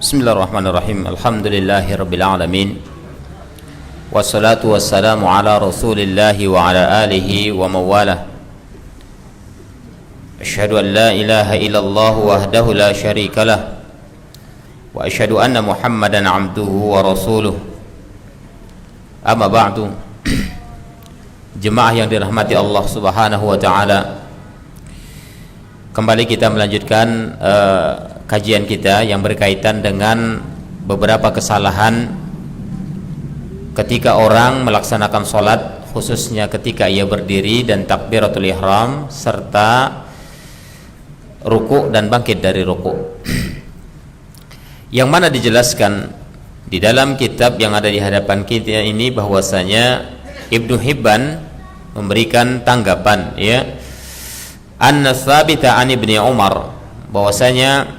Bismillahirrahmanirrahim. Alhamdulillahirabbil alamin. Wassalatu wassalamu ala Rasulillah wa ala alihi wa mawalah. Asyhadu an la ilaha illallah wahdahu la syarikalah wa asyhadu anna Muhammadan abduhu wa rasuluh. Amma ba'du. Jemaah yang dirahmati Allah Subhanahu wa taala. Kembali kita melanjutkan kajian kita yang berkaitan dengan beberapa kesalahan ketika orang melaksanakan sholat, khususnya ketika ia berdiri dan takbiratul ihram serta ruku' dan bangkit dari ruku', yang mana dijelaskan di dalam kitab yang ada di hadapan kita ini bahwasanya Ibnu Hibban memberikan tanggapan, ya, anna tsabita an Ibni Umar, bahwasanya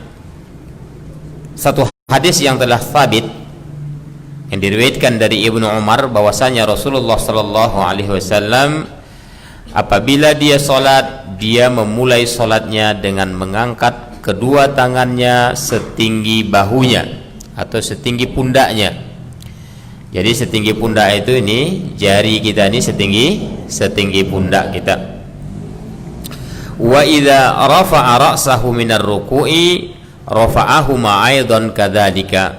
satu hadis yang telah sabit yang diriwayatkan dari Ibnu Umar bahwasanya Rasulullah sallallahu alaihi wasallam apabila dia salat, dia memulai salatnya dengan mengangkat kedua tangannya setinggi bahunya atau setinggi pundaknya. Jadi setinggi pundak itu ini jari kita ini setinggi pundak kita. Wa idza rafa'a ra'sahu minar ruku'i rafa'ahu ma'aidan kadzalika.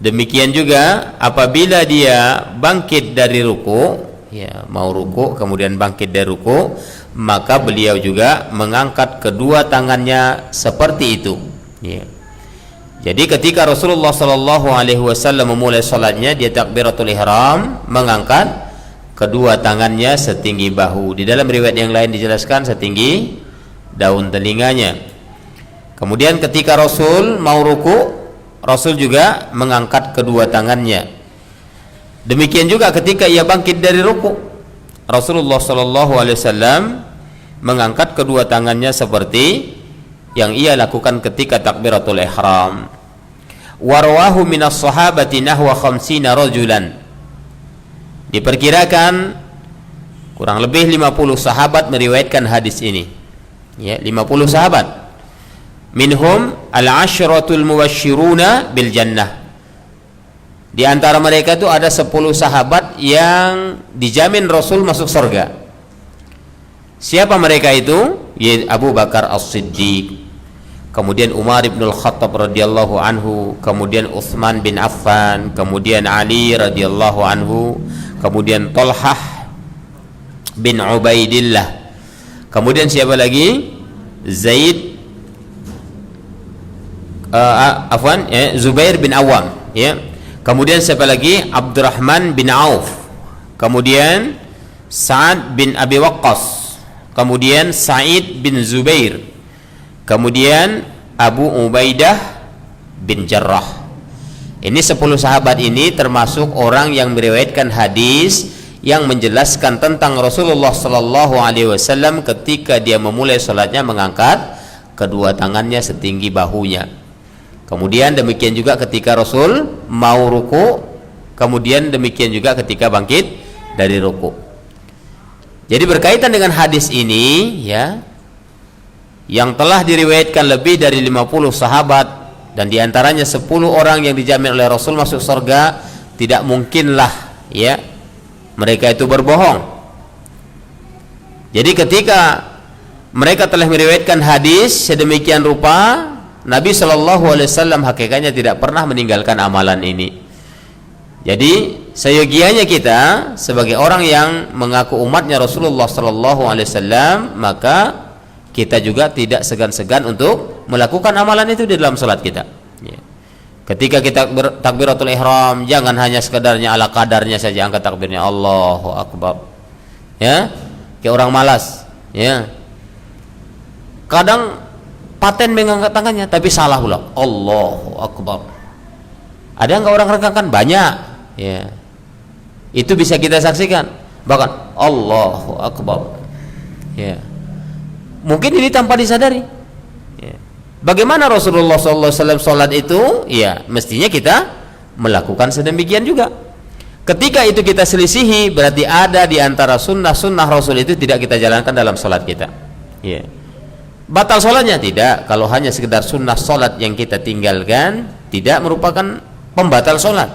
Demikian juga apabila dia bangkit dari ruku', ya, mau ruku' kemudian bangkit dari ruku', maka beliau juga mengangkat kedua tangannya seperti itu, ya. Jadi ketika Rasulullah sallallahu alaihi wasallam memulai salatnya, dia takbiratul ihram mengangkat kedua tangannya setinggi bahu. Di dalam riwayat yang lain dijelaskan setinggi daun telinganya. Kemudian ketika Rasul mau ruku', Rasul juga mengangkat kedua tangannya. Demikian juga ketika ia bangkit dari ruku', Rasulullah sallallahu alaihi wasallam mengangkat kedua tangannya seperti yang ia lakukan ketika takbiratul ihram. Wa rawahu minas sahabati nahwa 50 rajulan. Diperkirakan kurang lebih 50 sahabat meriwayatkan hadis ini. Ya, 50 sahabat. Minhum al-ashratul mubasysyiruna bil jannah. Di antara mereka itu ada 10 sahabat yang dijamin Rasul masuk surga. Siapa mereka itu? Yaitu Abu Bakar As-Siddiq, kemudian Umar bin Al-Khattab radhiyallahu anhu, kemudian Utsman bin Affan, kemudian Ali radhiyallahu anhu, kemudian Thalhah bin Ubaidillah, kemudian siapa lagi? Zubair bin Awam, ya. Kemudian siapa lagi? Abdurrahman bin Auf, kemudian Sa'ad bin Abi Waqqas, kemudian Sa'id bin Zubair, kemudian Abu Ubaidah bin Jarrah. Ini 10 sahabat ini termasuk orang yang meriwayatkan hadis yang menjelaskan tentang Rasulullah sallallahu alaihi wasallam ketika dia memulai salatnya mengangkat kedua tangannya setinggi bahunya. Kemudian demikian juga ketika Rasul mau ruku', kemudian demikian juga ketika bangkit dari ruku'. Jadi berkaitan dengan hadis ini, ya, yang telah diriwayatkan lebih dari 50 sahabat dan diantaranya 10 orang yang dijamin oleh Rasul masuk surga, tidak mungkinlah, ya, mereka itu berbohong. Jadi ketika mereka telah meriwayatkan hadis sedemikian rupa, Nabi Shallallahu Alaihi Wasallam hakikatnya tidak pernah meninggalkan amalan ini. Jadi seyogianya kita sebagai orang yang mengaku umatnya Rasulullah Shallallahu Alaihi Wasallam, maka kita juga tidak segan-segan untuk melakukan amalan itu di dalam salat kita. Ya. Ketika kita takbiratul ihram, jangan hanya sekedarnya ala kadarnya saja angkat takbirnya Allahu Akbar. Ya, kayak orang malas. Ya. Kadang paten mengangkat tangannya tapi salah pula. Allahu Akbar. Ada enggak orang rekangkan? Banyak, ya. Itu bisa kita saksikan. Bahkan Allahu Akbar. Ya. Mungkin ini tanpa disadari. Ya. Bagaimana Rasulullah SAW sholat itu? Ya, mestinya kita melakukan sedemikian juga. Ketika itu kita selisihi, berarti ada di antara sunnah-sunnah Rasul itu tidak kita jalankan dalam sholat kita. Ya. batal sholatnya? Tidak. Kalau hanya sekedar sunnah sholat yang kita tinggalkan, tidak merupakan pembatal sholat.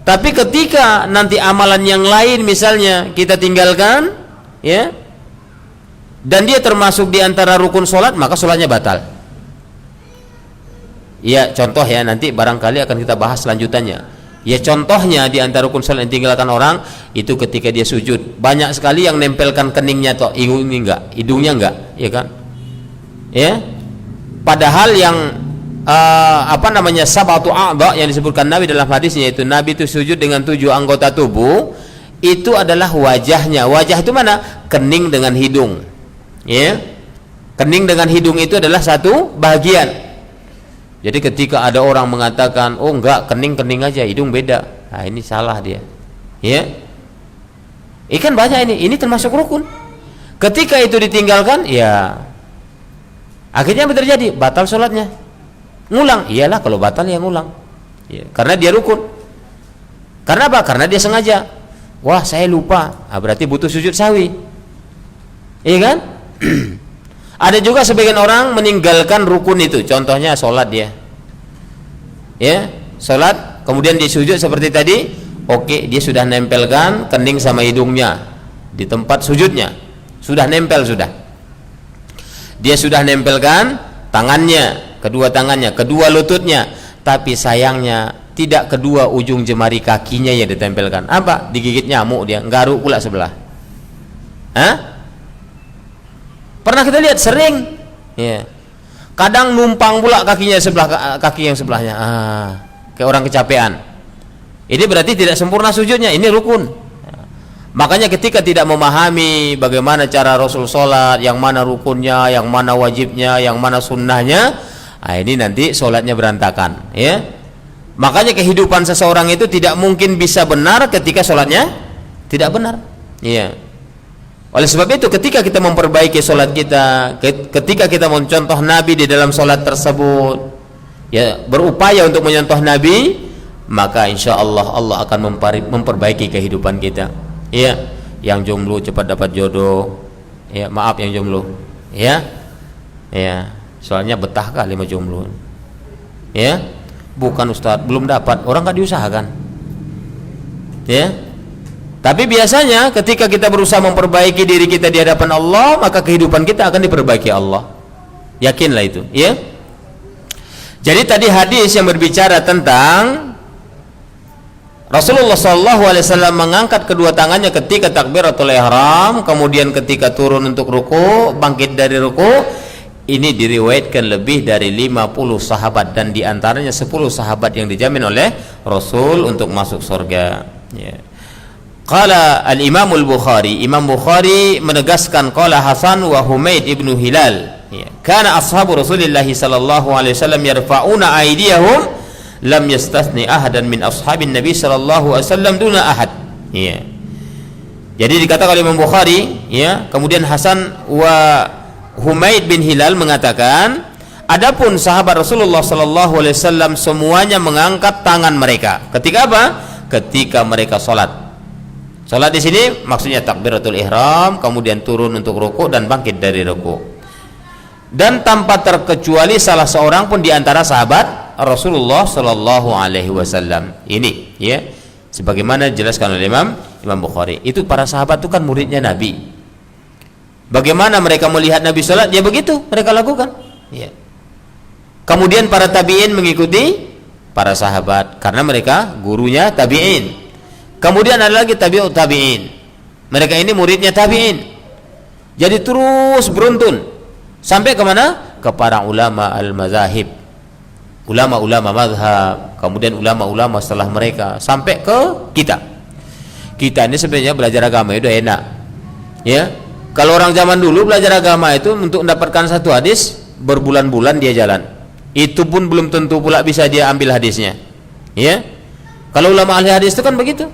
Tapi ketika nanti amalan yang lain misalnya kita tinggalkan, ya, dan dia termasuk di antara rukun sholat, maka sholatnya batal. Ya, contoh ya, nanti barangkali akan kita bahas lanjutannya. Ya, contohnya di antara rukun sholat yang ditinggalkan orang itu ketika dia sujud, banyak sekali yang nempelkan keningnya atau hidungnya enggak, ya kan? Ya, padahal yang sabatu a'dha yang disebutkan Nabi dalam hadisnya, yaitu Nabi itu sujud dengan 7 anggota tubuh, itu adalah wajahnya. Wajah itu mana? Kening dengan hidung, ya. Kening dengan hidung itu adalah satu bagian. Jadi ketika ada orang mengatakan, oh enggak, kening aja, hidung beda, nah ini salah dia, ya. Ikan banyak ini termasuk rukun. Ketika itu ditinggalkan, ya akhirnya apa terjadi? Batal sholatnya. Ngulang, iyalah kalau batal ya ngulang, ya, karena dia rukun. Karena apa? Karena dia sengaja. Wah, saya lupa, berarti butuh sujud sawi, iya kan? Ada juga sebagian orang meninggalkan rukun itu. Contohnya sholat dia, ya, sholat kemudian dia sujud seperti tadi. Oke, dia sudah nempelkan kening sama hidungnya di tempat sujudnya, sudah nempel, sudah. Dia sudah nempelkan tangannya, kedua tangannya, kedua lututnya, tapi sayangnya tidak kedua ujung jemari kakinya yang ditempelkan. Apa? Digigit nyamuk dia, garuk pula sebelah. Hah? Pernah kita lihat sering, ya. Kadang numpang pula kakinya sebelah kaki yang sebelahnya, kayak orang kecapean. Ini berarti tidak sempurna sujudnya, ini rukun. Makanya ketika tidak memahami bagaimana cara Rasul sholat, yang mana rukunnya, yang mana wajibnya, yang mana sunnahnya, ini nanti sholatnya berantakan, ya. Makanya kehidupan seseorang itu tidak mungkin bisa benar ketika sholatnya tidak benar, ya. Oleh sebab itu ketika kita memperbaiki sholat kita, ketika kita mencontoh Nabi di dalam sholat tersebut, ya, berupaya untuk mencontoh Nabi, maka insya Allah Allah akan memperbaiki kehidupan kita. Ya, yang jomblo cepat dapat jodoh. Ya, maaf yang jomblo. Ya, ya, soalnya betah kali sama jomblo. Ya, bukan Ustadz, belum dapat, orang nggak diusahakan. Ya. Tapi biasanya ketika kita berusaha memperbaiki diri kita di hadapan Allah, maka kehidupan kita akan diperbaiki Allah. Yakinlah itu, ya. Jadi tadi hadis yang berbicara tentang Rasulullah SAW mengangkat kedua tangannya ketika takbiratul ihram, kemudian ketika turun untuk ruku, bangkit dari ruku, ini diriwayatkan lebih dari 50 sahabat, dan diantaranya 10 sahabat yang dijamin oleh Rasul untuk masuk surga, ya. Qala al-Imam al-Bukhari, Imam Bukhari menegaskan, qala Hasan wa Humaid ibnu Hilal, ya, kana ashabu Rasulillah sallallahu alaihi wasallam yarfa'una aydiyahum lam yastathni ahadan min ashabin Nabi sallallahu alaihi wasallam duna ahad, ya. Jadi dikatakan oleh Imam Bukhari, ya, kemudian Hasan wa Humaid bin Hilal mengatakan, adapun sahabat Rasulullah sallallahu alaihi wasallam semuanya mengangkat tangan mereka ketika apa? Ketika mereka salat. Salat di sini maksudnya takbiratul ihram, kemudian turun untuk rukuk dan bangkit dari rukuk. Dan tanpa terkecuali salah seorang pun di antara sahabat Rasulullah sallallahu alaihi wasallam. Ini, ya, sebagaimana dijelaskan oleh Imam Bukhari. Itu para sahabat itu kan muridnya Nabi. Bagaimana mereka melihat Nabi salat, ya begitu mereka lakukan, ya. Kemudian para tabi'in mengikuti para sahabat karena mereka gurunya tabi'in. Kemudian ada lagi tabi'ut tabi'in. Mereka ini muridnya tabi'in. Jadi terus beruntun sampai ke mana? Ke para ulama al-mazahib, ulama-ulama mazhab, kemudian ulama-ulama setelah mereka sampai ke kita. Kita ini sebenarnya belajar agama itu enak, ya. Kalau orang zaman dulu belajar agama itu untuk mendapatkan satu hadis berbulan-bulan dia jalan. Itu pun belum tentu pula bisa dia ambil hadisnya, ya. Kalau ulama ahli hadis itu kan begitu.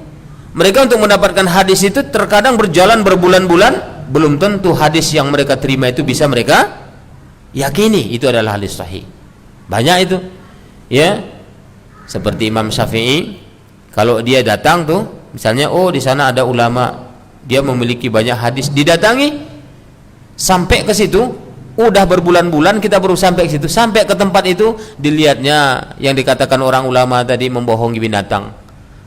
Mereka untuk mendapatkan hadis itu terkadang berjalan berbulan-bulan, belum tentu hadis yang mereka terima itu bisa mereka yakini itu adalah hadis sahih. Banyak itu, ya. Seperti Imam Syafi'i, kalau dia datang tuh, misalnya, oh di sana ada ulama, dia memiliki banyak hadis, didatangi sampai ke situ, Udah berbulan-bulan kita baru sampai ke situ. Sampai ke tempat itu, dilihatnya yang dikatakan orang ulama tadi membohongi binatang.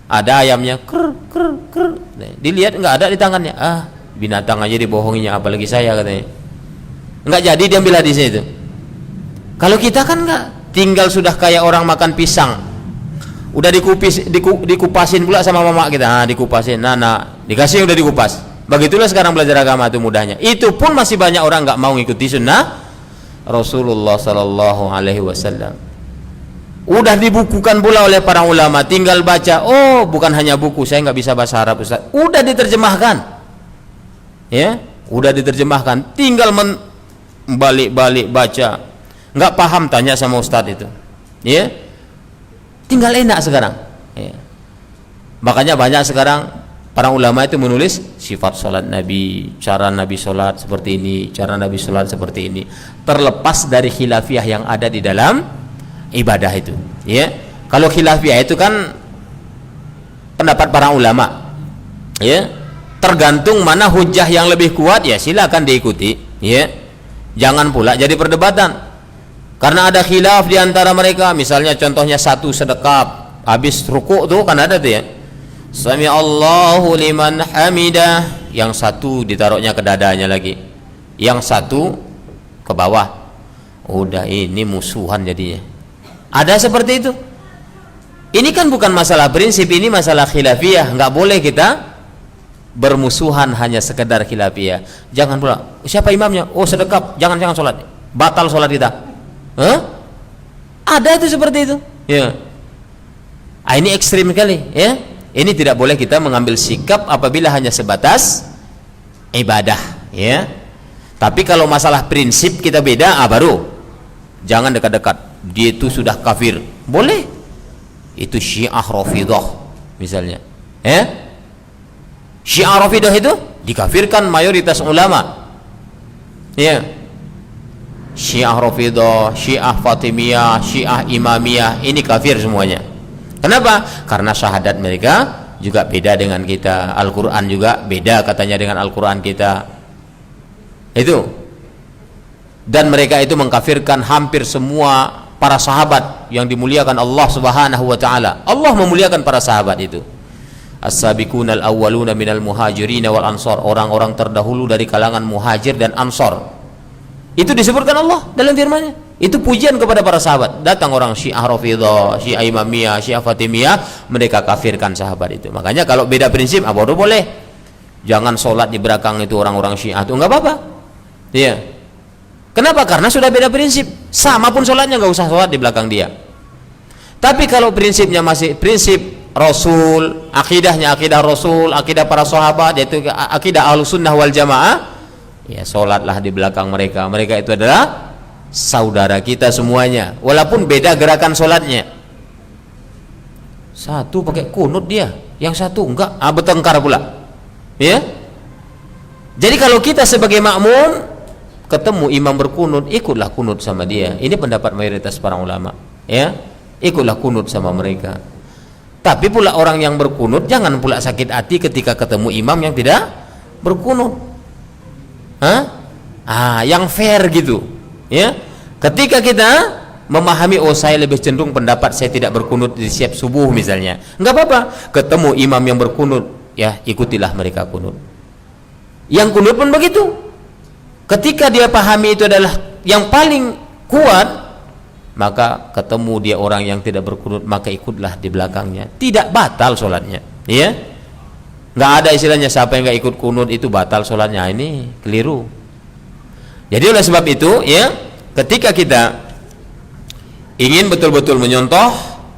Ada ayamnya, ker ker ker. Dilihat nggak ada di tangannya. Ah, binatang aja dibohonginya, apalagi saya katanya. Nggak jadi diambil hadisnya itu. Kalau kita kan nggak, tinggal sudah kayak orang makan pisang. Udah dikupasin pula sama mama kita. Nah, dikupasin. Nah, dikasih udah dikupas. Begitulah sekarang belajar agama itu mudahnya. Itu pun masih banyak orang nggak mau ngikuti sunnah Rasulullah Sallallahu Alaihi Wasallam. Udah dibukukan pula oleh para ulama, tinggal baca. Oh, bukan hanya buku, saya nggak bisa bahasa Arab, Ustaz. Udah diterjemahkan, ya, udah diterjemahkan. Tinggal balik-balik baca. Nggak paham, tanya sama Ustaz itu, ya. Tinggal enak sekarang. Ya. Makanya banyak sekarang para ulama itu menulis sifat sholat Nabi, cara Nabi sholat seperti ini, cara Nabi sholat seperti ini, terlepas dari khilafiyah yang ada di dalam ibadah itu. Ya, kalau khilafiyah itu kan pendapat para ulama, ya, tergantung mana hujah yang lebih kuat, ya silakan diikuti. Ya, jangan pula jadi perdebatan, karena ada khilaf di antara mereka. Misalnya contohnya satu sedekap habis ruku tuh kan ada tuh, ya, Sami Allahu liman hamidah, yang satu ditaruhnya ke dadanya lagi, yang satu ke bawah. Udah, ini musuhan jadinya. Ada seperti itu. Ini kan bukan masalah prinsip, ini masalah khilafiyah. Nggak boleh kita bermusuhan hanya sekedar khilafiyah. Jangan pula, siapa imamnya? Oh, sedekap, jangan sholat, batal sholat kita. Ada itu seperti itu, ya. Ini ekstrim sekali, ya. Ini tidak boleh kita mengambil sikap apabila hanya sebatas ibadah, ya. Tapi kalau masalah prinsip kita beda, baru jangan dekat-dekat. Dia itu sudah kafir, boleh. Itu Syiah Rafidah misalnya, ya. Syiah Rafidah itu dikafirkan mayoritas ulama, ya. Syiah Rafidah, Syiah Fatimiyah, Syiah Imamiyah, ini kafir semuanya. Kenapa? Karena syahadat mereka juga beda dengan kita. Al-Quran juga beda katanya dengan Al-Quran kita. Itu. Dan mereka itu mengkafirkan hampir semua para sahabat yang dimuliakan Allah Subhanahu wa taala. Allah memuliakan para sahabat itu. As-sabiqunal awwaluna minal muhajirin wal ansar, orang-orang terdahulu dari kalangan muhajir dan ansar. Itu disebutkan Allah dalam firman-Nya. Itu pujian kepada para sahabat. Datang orang Syiah Rafidah, Syiah Imamiyah, Syiah Fatimiyah, mereka kafirkan sahabat itu. Makanya kalau beda prinsip, baru boleh. Jangan sholat di belakang itu orang-orang Syiah itu, nggak apa-apa. Iya. Kenapa? Karena sudah beda prinsip. Sama pun sholatnya, nggak usah sholat di belakang dia. Tapi kalau prinsipnya masih prinsip Rasul, akidahnya akidah Rasul, akidah para sahabat, yaitu akidah Ahlussunnah wal Jamaah, ya sholatlah di belakang mereka. Mereka itu adalah saudara kita semuanya, walaupun beda gerakan sholatnya. Satu pakai kunut dia, yang satu enggak, bertengkar pula, ya. Jadi kalau kita sebagai makmum ketemu imam berkunut, ikutlah kunut sama dia. Ini pendapat mayoritas para ulama, ya. Ikutlah kunut sama mereka. Tapi pula orang yang berkunut jangan pula sakit hati ketika ketemu imam yang tidak berkunut. Yang fair gitu, ya. Ketika kita memahami, oh saya lebih cenderung pendapat saya tidak berkunut di setiap subuh misalnya, nggak apa-apa. Ketemu imam yang berkunut, ya ikutilah mereka kunut. Yang kunut pun begitu. Ketika dia pahami itu adalah yang paling kuat, maka ketemu dia orang yang tidak berkunut, maka ikutlah di belakangnya. Tidak batal sholatnya, ya. Nggak ada istilahnya siapa yang nggak ikut kunut itu batal sholatnya. Ini keliru. Jadi oleh sebab itu, ya, ketika kita ingin betul-betul menyontoh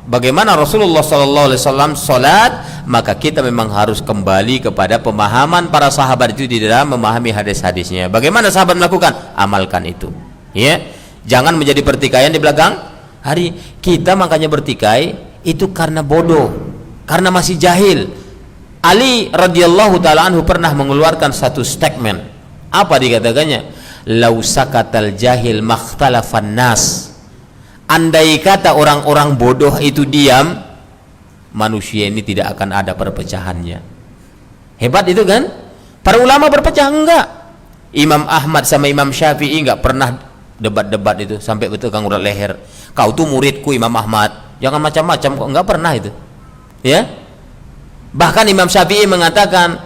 bagaimana Rasulullah SAW sholat, maka kita memang harus kembali kepada pemahaman para sahabat itu di dalam memahami hadis-hadisnya. Bagaimana sahabat melakukan? Amalkan itu, ya. Jangan menjadi pertikaian di belakang hari. Kita makanya bertikai itu karena bodoh, karena masih jahil. Ali radhiyallahu taala anhu pernah mengeluarkan satu statement. Apa dikatakannya? Lau sakatal jahil makhtalafan nas. Andai kata orang-orang bodoh itu diam, manusia ini tidak akan ada perpecahannya. Hebat itu kan? Para ulama berpecah enggak? Imam Ahmad sama Imam Syafi'i nggak pernah debat-debat itu sampai bertegang urat leher. Kau tuh muridku Imam Ahmad, jangan macam-macam kok, nggak pernah itu. Ya. Bahkan Imam Syafi'i mengatakan,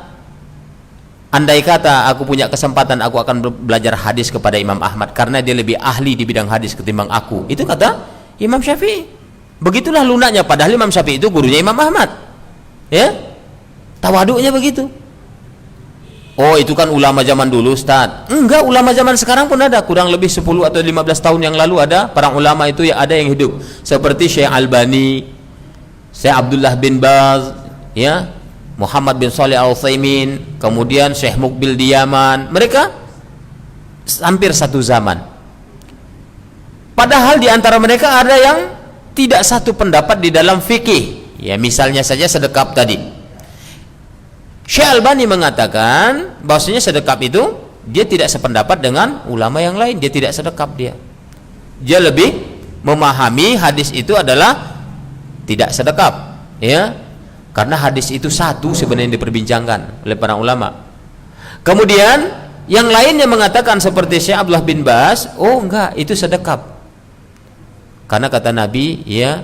andai kata aku punya kesempatan, aku akan belajar hadis kepada Imam Ahmad karena dia lebih ahli di bidang hadis ketimbang aku. Itu kata Imam Syafi'i. Begitulah lunaknya, padahal Imam Syafi'i itu gurunya Imam Ahmad. Ya. Tawaduknya begitu. Oh, itu kan ulama zaman dulu, Ustaz. Enggak, ulama zaman sekarang pun ada. Kurang lebih 10 atau 15 tahun yang lalu ada para ulama itu yang ada yang hidup. Seperti Syekh Albani, Syekh Abdullah bin Baz, ya, Muhammad bin Shalih Al-Utsaimin, kemudian Syekh Muqbil di Yaman. Mereka hampir satu zaman. Padahal di antara mereka ada yang tidak satu pendapat di dalam fikih. Ya, misalnya saja sedekap tadi. Syekh Albani mengatakan bahwasanya sedekap itu dia tidak sependapat dengan ulama yang lain, dia tidak sedekap dia. Dia lebih memahami hadis itu adalah tidak sedekap, ya. Karena hadis itu satu sebenarnya diperbincangkan oleh para ulama. Kemudian yang lainnya mengatakan seperti Syekh Abdullah bin Baz, oh enggak, itu sedekap. Karena kata Nabi, ya,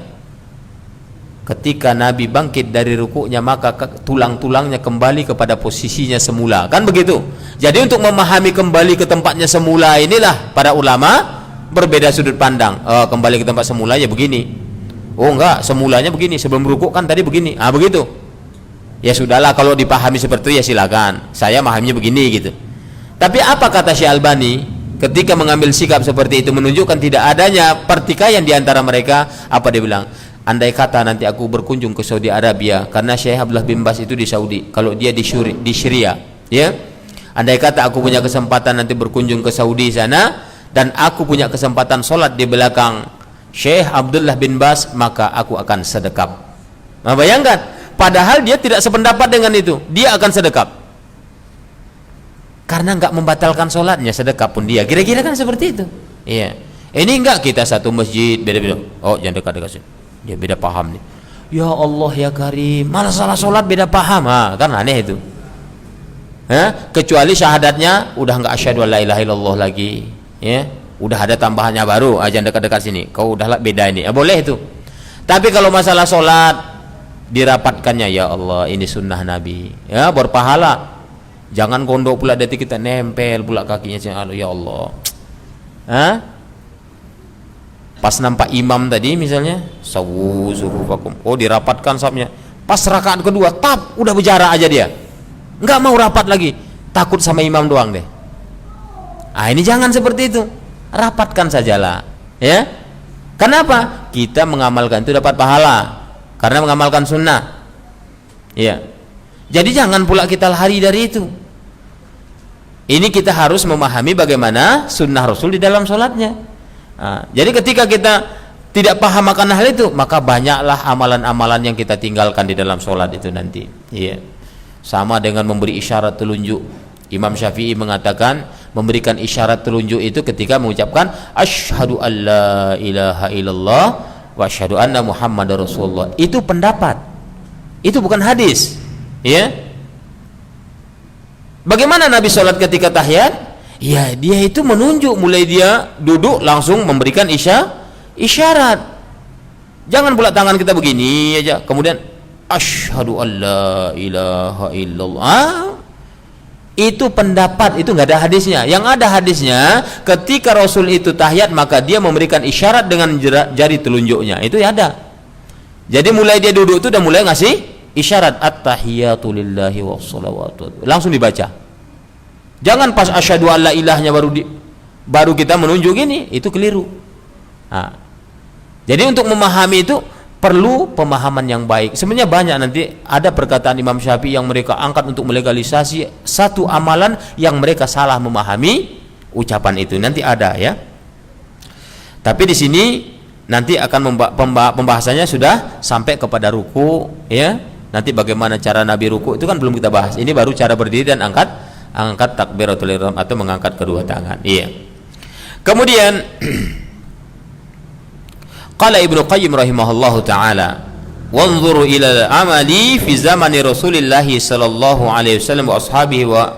ketika Nabi bangkit dari rukuknya maka tulang-tulangnya kembali kepada posisinya semula, kan begitu. Jadi untuk memahami kembali ke tempatnya semula inilah para ulama berbeda sudut pandang. Kembali ke tempat semula ya begini, oh enggak, semulanya begini, sebelum rukuk kan tadi begini, begitu. Ya sudahlah, kalau dipahami seperti itu ya silakan, saya memahaminya begini gitu. Tapi apa kata Syekh Albani ketika mengambil sikap seperti itu, menunjukkan tidak adanya pertikaian di antara mereka. Apa dia bilang? Andai kata nanti aku berkunjung ke Saudi Arabia, karena Syekh Abdullah bin Baz itu di Saudi, kalau dia di Syria, ya. Andai kata aku punya kesempatan nanti berkunjung ke Saudi sana dan aku punya kesempatan sholat di belakang Syekh Abdullah bin Baz, maka aku akan sedekap. Nah, bayangkan, padahal dia tidak sependapat dengan itu, dia akan sedekap. Karena enggak membatalkan sholatnya, sedekap pun dia. Kira-kira kan seperti itu. Iya. Ini enggak, kita satu masjid beda-beda. Oh, jangan dekat-dekat sini. Dia beda paham nih. Ya Allah ya Karim, malah salah sholat beda paham. Kan aneh itu. Kecuali syahadatnya udah enggak asyhadu alla ilaha illallah lagi, ya. Udah ada tambahannya baru, jangan dekat-dekat sini. Kau udahlah beda ini. Boleh itu. Tapi kalau masalah sholat dirapatkannya, ya Allah ini sunnah Nabi, ya, berpahala. Jangan gondok pula detik kita nempel pula kakinya, ya Allah. Pas nampak imam tadi misalnya, sawu surufakum, oh dirapatkan safnya. Pas rakaat kedua, udah berjarak aja dia, nggak mau rapat lagi, takut sama imam doang deh. Ini jangan seperti itu, rapatkan sajalah, ya. Kenapa? Kita mengamalkan itu dapat pahala karena mengamalkan sunnah, ya. Jadi jangan pula kita lari dari itu. Ini kita harus memahami bagaimana sunnah Rasul di dalam sholatnya. Jadi ketika kita tidak paham akan hal itu, maka banyaklah amalan-amalan yang kita tinggalkan di dalam sholat itu nanti. Iya. Sama dengan memberi isyarat telunjuk. Imam Syafi'i mengatakan memberikan isyarat telunjuk itu ketika mengucapkan asyhadu alla ilaha illallah wa asyhadu anna muhammadar rasulullah. Itu pendapat. Itu bukan hadis. Ya. Bagaimana Nabi sholat ketika tahiyat? Ya, dia itu menunjuk, mulai dia duduk langsung memberikan isyarat. Jangan pula tangan kita begini aja, kemudian asyhadu alla ilaha illallah. Itu pendapat, itu nggak ada hadisnya. Yang ada hadisnya, ketika Rasul itu tahiyat maka dia memberikan isyarat dengan jari telunjuknya. Itu ya ada. Jadi mulai dia duduk itu udah mulai ngasih isyarat at-tahiyatu lillahi wassalawatu. Langsung dibaca. Jangan pas asyhadu alla ilahnya baru kita menunjuk ini, itu keliru. Jadi untuk memahami itu perlu pemahaman yang baik. Sebenarnya banyak nanti ada perkataan Imam Syafi'i yang mereka angkat untuk melegalisasi satu amalan yang mereka salah memahami ucapan itu. Nanti ada, ya. Tapi di sini nanti akan pembahasannya sudah sampai kepada ruku, ya. Nanti bagaimana cara Nabi ruku itu kan belum kita bahas. Ini baru cara berdiri dan angkat takbiratul ihram atau mengangkat kedua tangan. Iya. Kemudian qala Ibnu Qayyim rahimahullahu taala, "Wanzuru ila al-amali fi zamani Rasulillah sallallahu alaihi wasallam wa ashabihi wa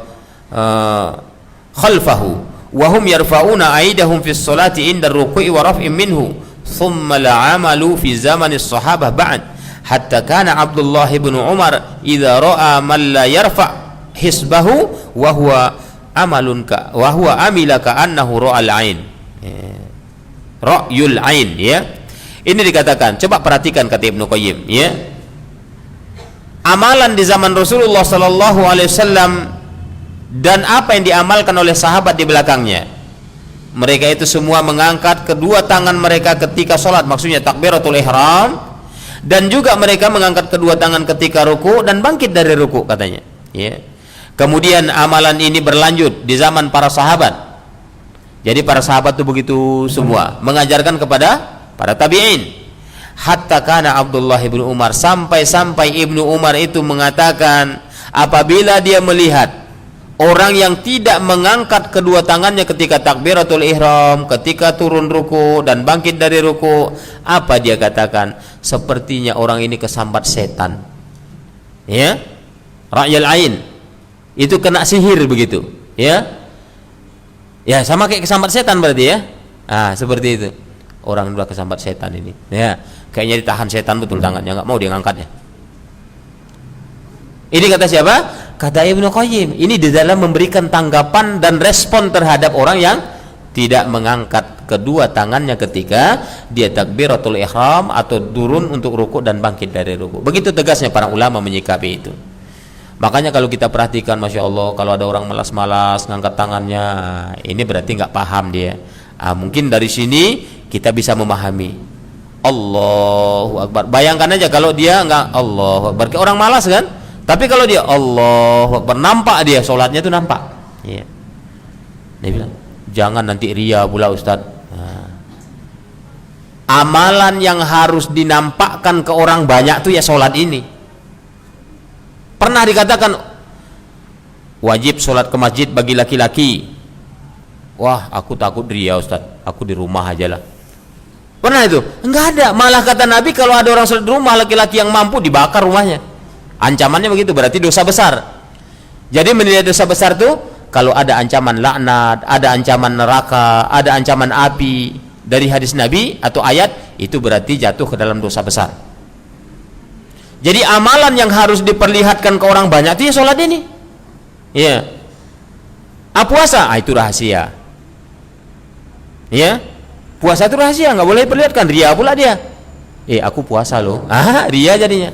khalfahu wa hum yarfa'una aydahum fi sholati inda ar-ruku'i wa raf'in minhu thumma la'amalu fi zamani as-sahabah ba'd hatta kana Abdullah bin Umar idza ra'a man la yarfa' hisbahu wa huwa amila ka annahu ra'al ain, ra'yul ain, ya. Ini dikatakan, coba perhatikan kata Ibnu Qayyim, ya. Amalan di zaman Rasulullah sallallahu alaihi wasallam dan apa yang diamalkan oleh sahabat di belakangnya. Mereka itu semua mengangkat kedua tangan mereka ketika sholat, maksudnya takbiratul ihram, dan juga mereka mengangkat kedua tangan ketika ruku dan bangkit dari ruku, katanya, ya. Kemudian amalan ini berlanjut di zaman para sahabat. Jadi para sahabat itu begitu semua mengajarkan kepada para tabi'in. Hatta kana Abdullah bin Umar, sampai-sampai Ibnu Umar itu mengatakan apabila dia melihat orang yang tidak mengangkat kedua tangannya ketika takbiratul ihram, ketika turun ruku dan bangkit dari ruku, apa dia katakan? Sepertinya orang ini kesambat setan, ya, ra'yal ain, itu kena sihir begitu, ya. Ya, sama kayak kesambat setan berarti, ya. Seperti itu. Orang udah kesambat setan ini, ya, kayaknya ditahan setan betul tangannya, nggak mau dia ngangkatnya. Ini kata siapa? Kata Ibnu Qayyim. Ini di dalam memberikan tanggapan dan respon terhadap orang yang tidak mengangkat kedua tangannya ketika dia takbiratul ihram atau turun untuk ruku dan bangkit dari ruku. Begitu tegasnya para ulama menyikapi itu. Makanya kalau kita perhatikan, Masya Allah, kalau ada orang malas-malas ngangkat tangannya, ini berarti nggak paham dia. Mungkin dari sini kita bisa memahami. Allahu Akbar. Bayangkan aja kalau dia nggak Allahu Akbar, orang malas kan? Tapi kalau dia Allahu Akbar, nampak dia sholatnya itu nampak. Iya. Dia bilang, jangan nanti ria pula Ustaz. Amalan yang harus dinampakkan ke orang banyak tuh ya sholat ini. Pernah dikatakan wajib sholat ke masjid bagi laki-laki. Wah, aku takut ria Ustaz, aku di rumah aja lah. Pernah itu? Enggak ada. Malah kata Nabi, kalau ada orang sholat di rumah laki-laki yang mampu, dibakar rumahnya. Ancamannya begitu, berarti dosa besar. Jadi menilai dosa besar tuh kalau ada ancaman laknat, ada ancaman neraka, ada ancaman api dari hadis Nabi atau ayat, itu berarti jatuh ke dalam dosa besar. Jadi amalan yang harus diperlihatkan ke orang banyak itu ya sholat ini, ya. Puasa, itu rahasia, ya. Puasa itu rahasia, nggak boleh diperlihatkan. Ria pula dia, aku puasa loh. Ria jadinya,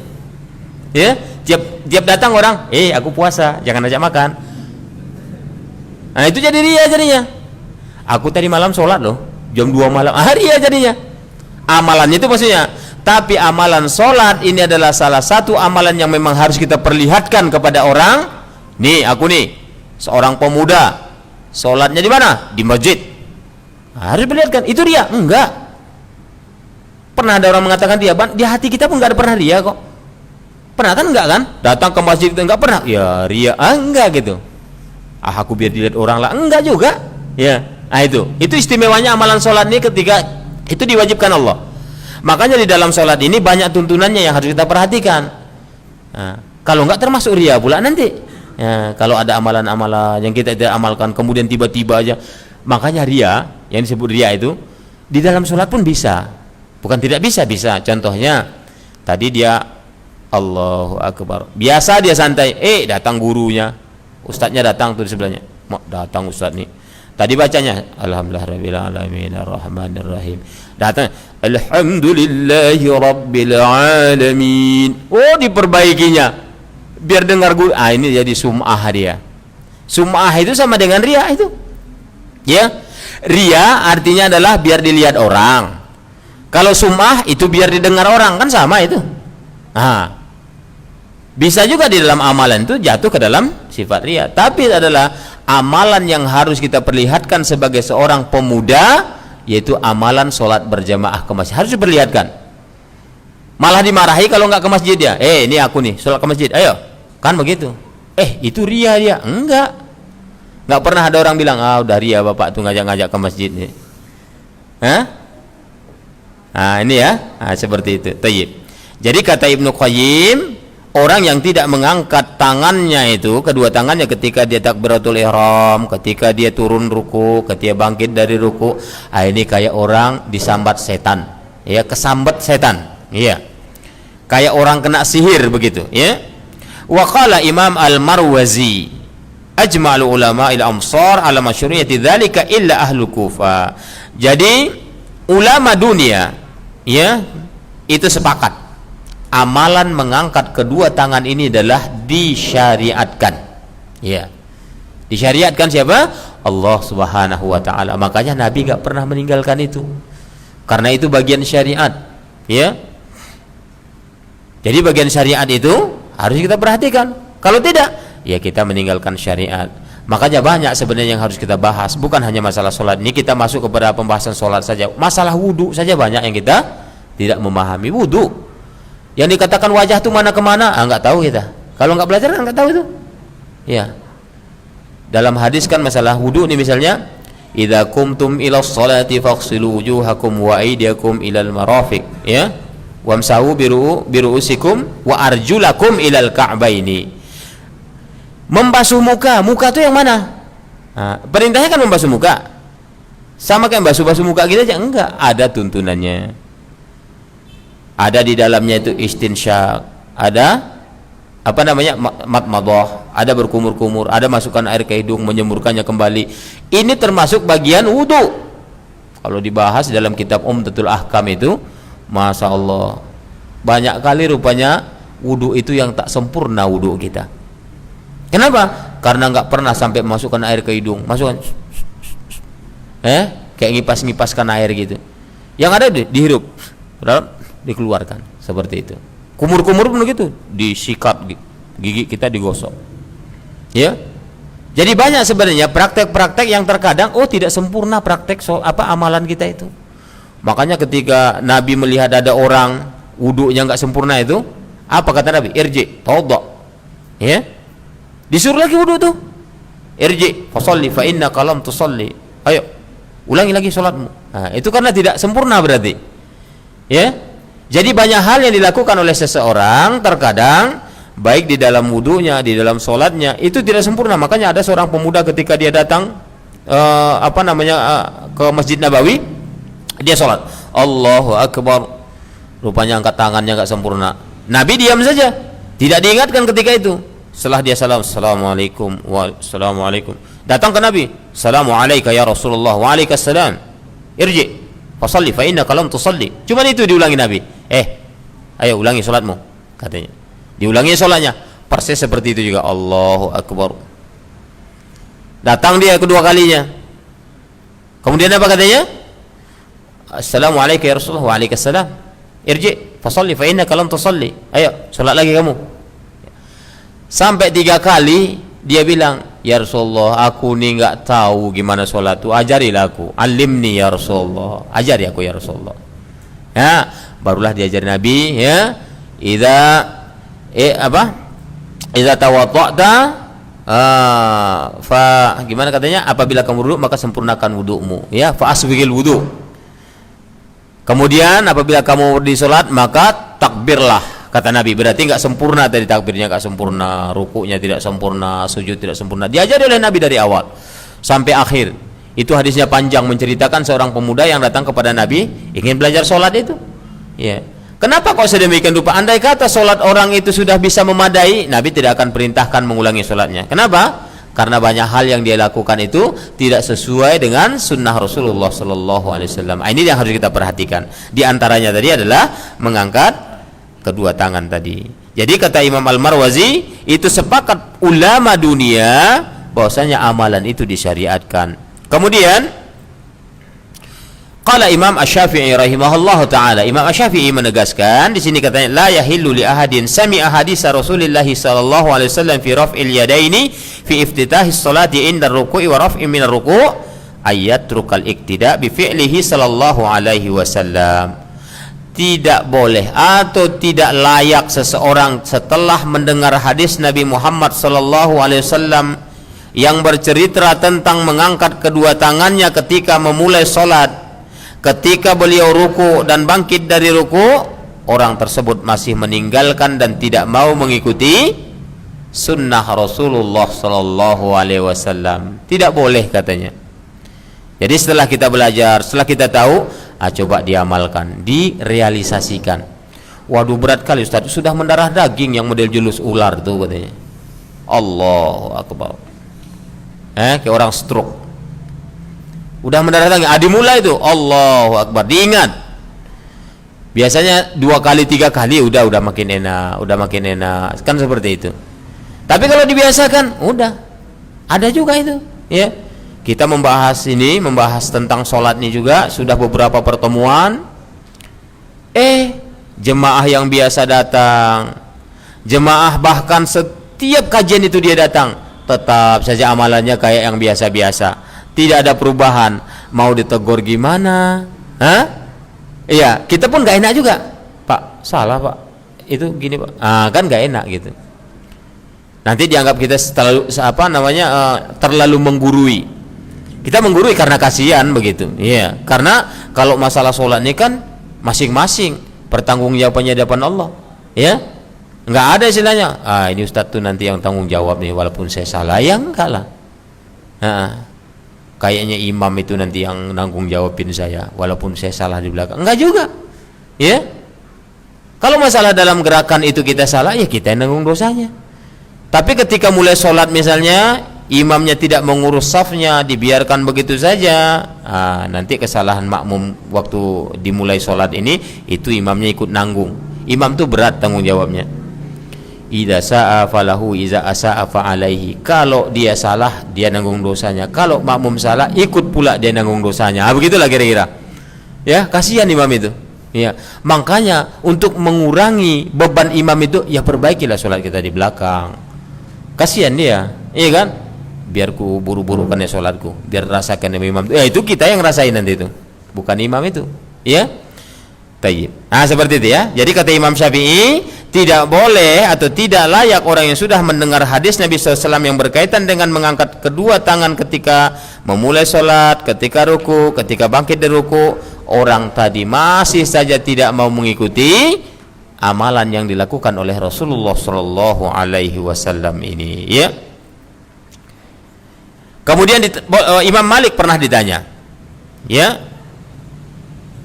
ya. Tiap datang orang, aku puasa, jangan ajak makan. Nah, itu jadi ria jadinya. Aku tadi malam sholat loh, jam 2 malam. Ria jadinya. Amalannya itu maksudnya. Tapi amalan sholat ini adalah salah satu amalan yang memang harus kita perlihatkan kepada orang. Nih, aku nih seorang pemuda, sholatnya di mana? Di masjid. Harus perlihatkan. Itu ria? Enggak. Pernah ada orang mengatakan dia, di hati kita pun enggak ada pernah ria kok. Pernah kan? Enggak kan? Datang ke masjid itu enggak pernah. Ya ria, enggak gitu. Aku biar dilihat orang lah, enggak juga. Ya, itu istimewanya amalan sholat ini ketika itu diwajibkan Allah. Makanya di dalam sholat ini banyak tuntunannya yang harus kita perhatikan. Kalau enggak termasuk ria pula nanti. Kalau ada amalan-amalan yang kita tidak amalkan kemudian tiba-tiba aja, makanya ria, yang disebut ria itu di dalam sholat pun bisa. Bukan tidak bisa, bisa. Contohnya tadi dia Allahu Akbar, biasa dia santai, datang gurunya, ustadznya datang tuh di sebelahnya, datang ustadz nih, tadi bacanya alhamdulillahirabbil alamin arrahmanir rahim, datang alhamdulillahi rabbil alamin, diperbaikinya biar dengar guru. Ini jadi sum'ah dia. Sum'ah itu sama dengan ria itu, ya. Ria artinya adalah biar dilihat orang. Kalau sum'ah itu biar didengar orang, kan sama itu. Bisa juga di dalam amalan itu jatuh ke dalam sifat ria, tapi adalah amalan yang harus kita perlihatkan sebagai seorang pemuda, yaitu amalan sholat berjamaah ke masjid, harus diperlihatkan. Malah dimarahi kalau nggak ke masjid dia. Ini aku nih sholat ke masjid, ayo, kan begitu. Itu ria dia. Nggak pernah ada orang bilang, udah ria bapak tuh ngajak-ngajak ke masjid nih. Ini ya, seperti itu. Tayyib. Jadi kata Ibnu Qayyim, orang yang tidak mengangkat tangannya itu, kedua tangannya ketika dia takbiratul ihram, ketika dia turun ruku, ketika bangkit dari ruku, ini kayak orang disambat setan, ya, kesambat setan, iya, kayak orang kena sihir begitu, ya. Wa qala Imam Al-Marwazi, ajma'ul ulama il amsar ala masyru'iyyati dzalika illa ahlu Kufah. Jadi ulama dunia, ya, itu sepakat amalan mengangkat kedua tangan ini adalah disyariatkan, ya. Disyariatkan siapa? Allah Subhanahu wa taala. Makanya Nabi enggak pernah meninggalkan itu, karena itu bagian syariat, ya. Jadi bagian syariat itu harus kita perhatikan. Kalau tidak, ya kita meninggalkan syariat. Makanya banyak sebenarnya yang harus kita bahas, bukan hanya masalah sholat. Ini kita masuk kepada pembahasan sholat saja. Masalah wudu saja banyak yang kita tidak memahami. Wudu yang dikatakan wajah itu mana kemana, nggak tahu kita. Kalau nggak belajar kan nggak tahu itu, ya. Dalam hadis kan masalah wudu nih, misalnya idza qumtum ila sholati faghsilu wujuhakum wa aydiyakum ilal marafiq, ya, wamsahu biru'usikum wa arjulakum ilal ka'baini. Membasuh muka, muka itu yang mana? Nah, perintahnya kan membasuh muka, sama kayak basuh muka kita aja? Enggak, ada tuntunannya. Ada di dalamnya itu istinsyak, ada apa namanya madmadah, ada berkumur-kumur, ada masukkan air ke hidung, menyemburkannya kembali. Ini termasuk bagian wudu. Kalau dibahas dalam kitab Umdatul Ahkam itu, masya Allah, banyak kali rupanya wudu itu yang tak sempurna wudu kita. Kenapa? Karena nggak pernah sampai masukkan air ke hidung, masukkan, kayak ngipas-ngipaskan air gitu. Yang ada dihirup, dikeluarkan seperti itu. Kumur-kumur pun begitu, disikat, gigi kita digosok, ya. Jadi banyak sebenarnya praktek-praktek yang terkadang tidak sempurna praktek amalan kita itu. Makanya ketika Nabi melihat ada orang wudunya nggak sempurna itu, apa kata Nabi? Irji, tawadhu, ya. Disuruh lagi wudu tuh, irji, fasalli fa innaka lam tusalli. Ayo, ulangi lagi sholatmu. Nah, itu karena tidak sempurna berarti, ya. Jadi banyak hal yang dilakukan oleh seseorang terkadang baik di dalam wudunya, di dalam sholatnya itu tidak sempurna. Makanya ada seorang pemuda ketika dia datang ke Masjid Nabawi, dia sholat, Allahu Akbar, rupanya angkat tangannya nggak sempurna. Nabi diam saja, tidak diingatkan ketika itu. Setelah dia salam, assalamualaikum, wassalamualaikum, datang ke Nabi, assalamualaikum ya Rasulullah, waalaikumsalam, irji fasalli fa innaka lam tusalli. Cuma itu diulangi Nabi. Ayo ulangi sholatmu, katanya. Diulangi sholatnya, persis seperti itu juga, Allahu Akbar. Datang dia kedua kalinya, kemudian apa katanya? Assalamualaikum ya Rasulullah, waalaikumsalam, irji fasalli fa innaka lam tusalli. Ayo sholat lagi kamu. Sampai 3 kali dia bilang, ya Rasulullah, aku ni enggak tahu gimana sholat tu, ajarilah aku, alimni ya Rasulullah, ajari aku ya Rasulullah. Ya, barulah diajari Nabi, ya, idza tawadda'ta gimana katanya, apabila kamu wudhu maka sempurnakan wudhumu, ya, fa asbighil wudhu. Kemudian apabila kamu di sholat maka takbirlah, kata Nabi. Berarti enggak sempurna tadi takbirnya, enggak sempurna, rukuknya tidak sempurna, sujud tidak sempurna. Diajari oleh Nabi dari awal sampai akhir. Itu hadisnya panjang, menceritakan seorang pemuda yang datang kepada Nabi ingin belajar sholat itu. Ya. Kenapa kok sedemikian rupa? Andai kata sholat orang itu sudah bisa memadai, Nabi tidak akan perintahkan mengulangi sholatnya. Kenapa? Karena banyak hal yang dia lakukan itu tidak sesuai dengan sunnah Rasulullah Sallallahu Alaihi Wasallam. Ini yang harus kita perhatikan. Di antaranya tadi adalah mengangkat kedua tangan tadi. Jadi kata Imam Al-Marwazi, itu sepakat ulama dunia bahwasanya amalan itu disyariatkan. Kemudian qala Imam Asy-Syafi'i rahimahullahu taala, Imam Asy-Syafi'i menegaskan di sini katanya, la yahillu li ahadin sami'a hadisa Rasulillah sallallahu alaihi wasallam fi raf'il yadaini fi iftitahis salati inda ruku'i wa raf'in min ar-ruku' ayatrukal iktida bi fi'lihi sallallahu alaihi wasallam. Tidak boleh atau tidak layak seseorang setelah mendengar hadis Nabi Muhammad sallallahu alaihi wasallam yang bercerita tentang mengangkat kedua tangannya ketika memulai salat, ketika beliau ruku dan bangkit dari ruku, orang tersebut masih meninggalkan dan tidak mau mengikuti sunnah Rasulullah sallallahu alaihi wasallam. Tidak boleh katanya. Jadi setelah kita belajar, setelah kita tahu, coba diamalkan, direalisasikan. Waduh, berat kali Ustaz, sudah mendarah daging yang model julus ular tuh katanya. Allahu akbar. Kayak orang stroke. Udah mendarah daging, dimulai itu Allahu akbar, diingat. Biasanya 2 kali 3 kali udah makin enak, kan seperti itu. Tapi kalau dibiasakan, udah ada juga itu, ya. Kita membahas tentang sholat ini juga sudah beberapa pertemuan. Jemaah yang biasa datang, jemaah bahkan setiap kajian itu dia datang, tetap saja amalannya kayak yang biasa-biasa, tidak ada perubahan. Mau ditegur gimana? Iya, kita pun gak enak juga. Pak, salah Pak, itu gini Pak. Kan gak enak gitu. Nanti dianggap kita terlalu menggurui. Kita menggurui karena kasihan begitu. Iya, karena kalau masalah sholat ini kan masing-masing pertanggungjawabannya di depan Allah. Ya, nggak ada istilahnya. Ini Ustadz tuh nanti yang tanggung jawab nih, walaupun saya salah, ya enggak lah. Kayaknya imam itu nanti yang nanggung jawabin saya, walaupun saya salah di belakang. Enggak juga. Ya, kalau masalah dalam gerakan itu kita salah, ya kita yang nanggung dosanya. Tapi ketika mulai sholat misalnya, imamnya tidak mengurus safnya, dibiarkan begitu saja, nanti kesalahan makmum waktu dimulai sholat ini, itu imamnya ikut nanggung. Imam itu berat tanggung jawabnya. Idza sa'a falahu, idza asa'a fa'alaihi. Kalau dia salah, dia nanggung dosanya. Kalau makmum salah, ikut pula dia nanggung dosanya. Begitulah kira-kira. Ya, kasihan imam itu. Ya, makanya untuk mengurangi beban imam itu, ya perbaikilah sholat kita di belakang. Kasihan dia, iya kan? Biar ku buru-burukan ya sholatku, biar rasakan imam itu. Ya itu kita yang rasain nanti itu, bukan imam itu. Ya, tayyib. Seperti itu ya. Jadi kata Imam Syafi'i, tidak boleh atau tidak layak orang yang sudah mendengar hadis Nabi SAW yang berkaitan dengan mengangkat kedua tangan ketika memulai sholat, ketika ruku, ketika bangkit dari ruku, orang tadi masih saja tidak mau mengikuti amalan yang dilakukan oleh Rasulullah sallallahu alaihi wasallam ini, ya. Kemudian Imam Malik pernah ditanya, ya,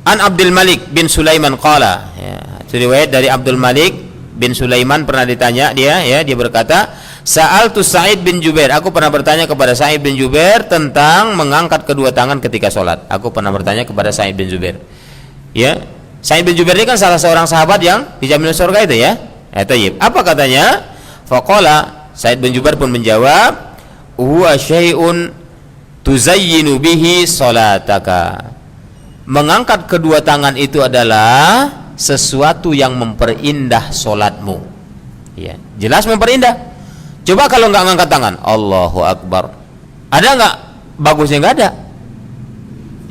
An Abdul Malik bin Sulaiman qala, ya, riwayat dari Abdul Malik bin Sulaiman pernah ditanya dia berkata, Sa'altu Sa'id bin Jubair, aku pernah bertanya kepada Sa'id bin Jubair tentang mengangkat kedua tangan ketika sholat. Aku pernah bertanya kepada Sa'id bin Jubair, ya. Sa'id bin Jubair ini kan salah seorang sahabat yang dijamin surga itu, ya. Tayyib. Apa katanya? Faqala, Sa'id bin Jubair pun menjawab, huwa syai'un tuzayyinu bihi salataka. Mengangkat kedua tangan itu adalah sesuatu yang memperindah salatmu. Ya, jelas memperindah. Coba kalau enggak ngangkat tangan, Allahu Akbar, ada enggak bagusnya? Enggak ada.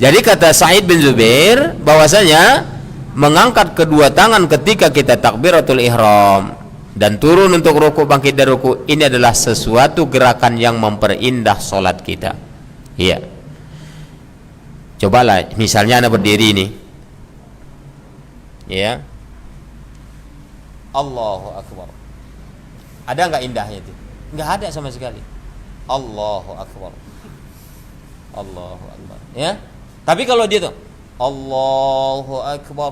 Jadi kata Sa'id bin Jubair bahwasanya mengangkat kedua tangan ketika kita takbiratul ihram dan turun untuk ruku, bangkit dari ruku, ini adalah sesuatu gerakan yang memperindah sholat kita. Iya. Cobalah misalnya Anda berdiri ini, ya, Allahu Akbar, ada nggak indahnya itu? Nggak ada sama sekali. Allahu Akbar, Allahu Akbar, ya. Tapi kalau dia tuh Allahu Akbar,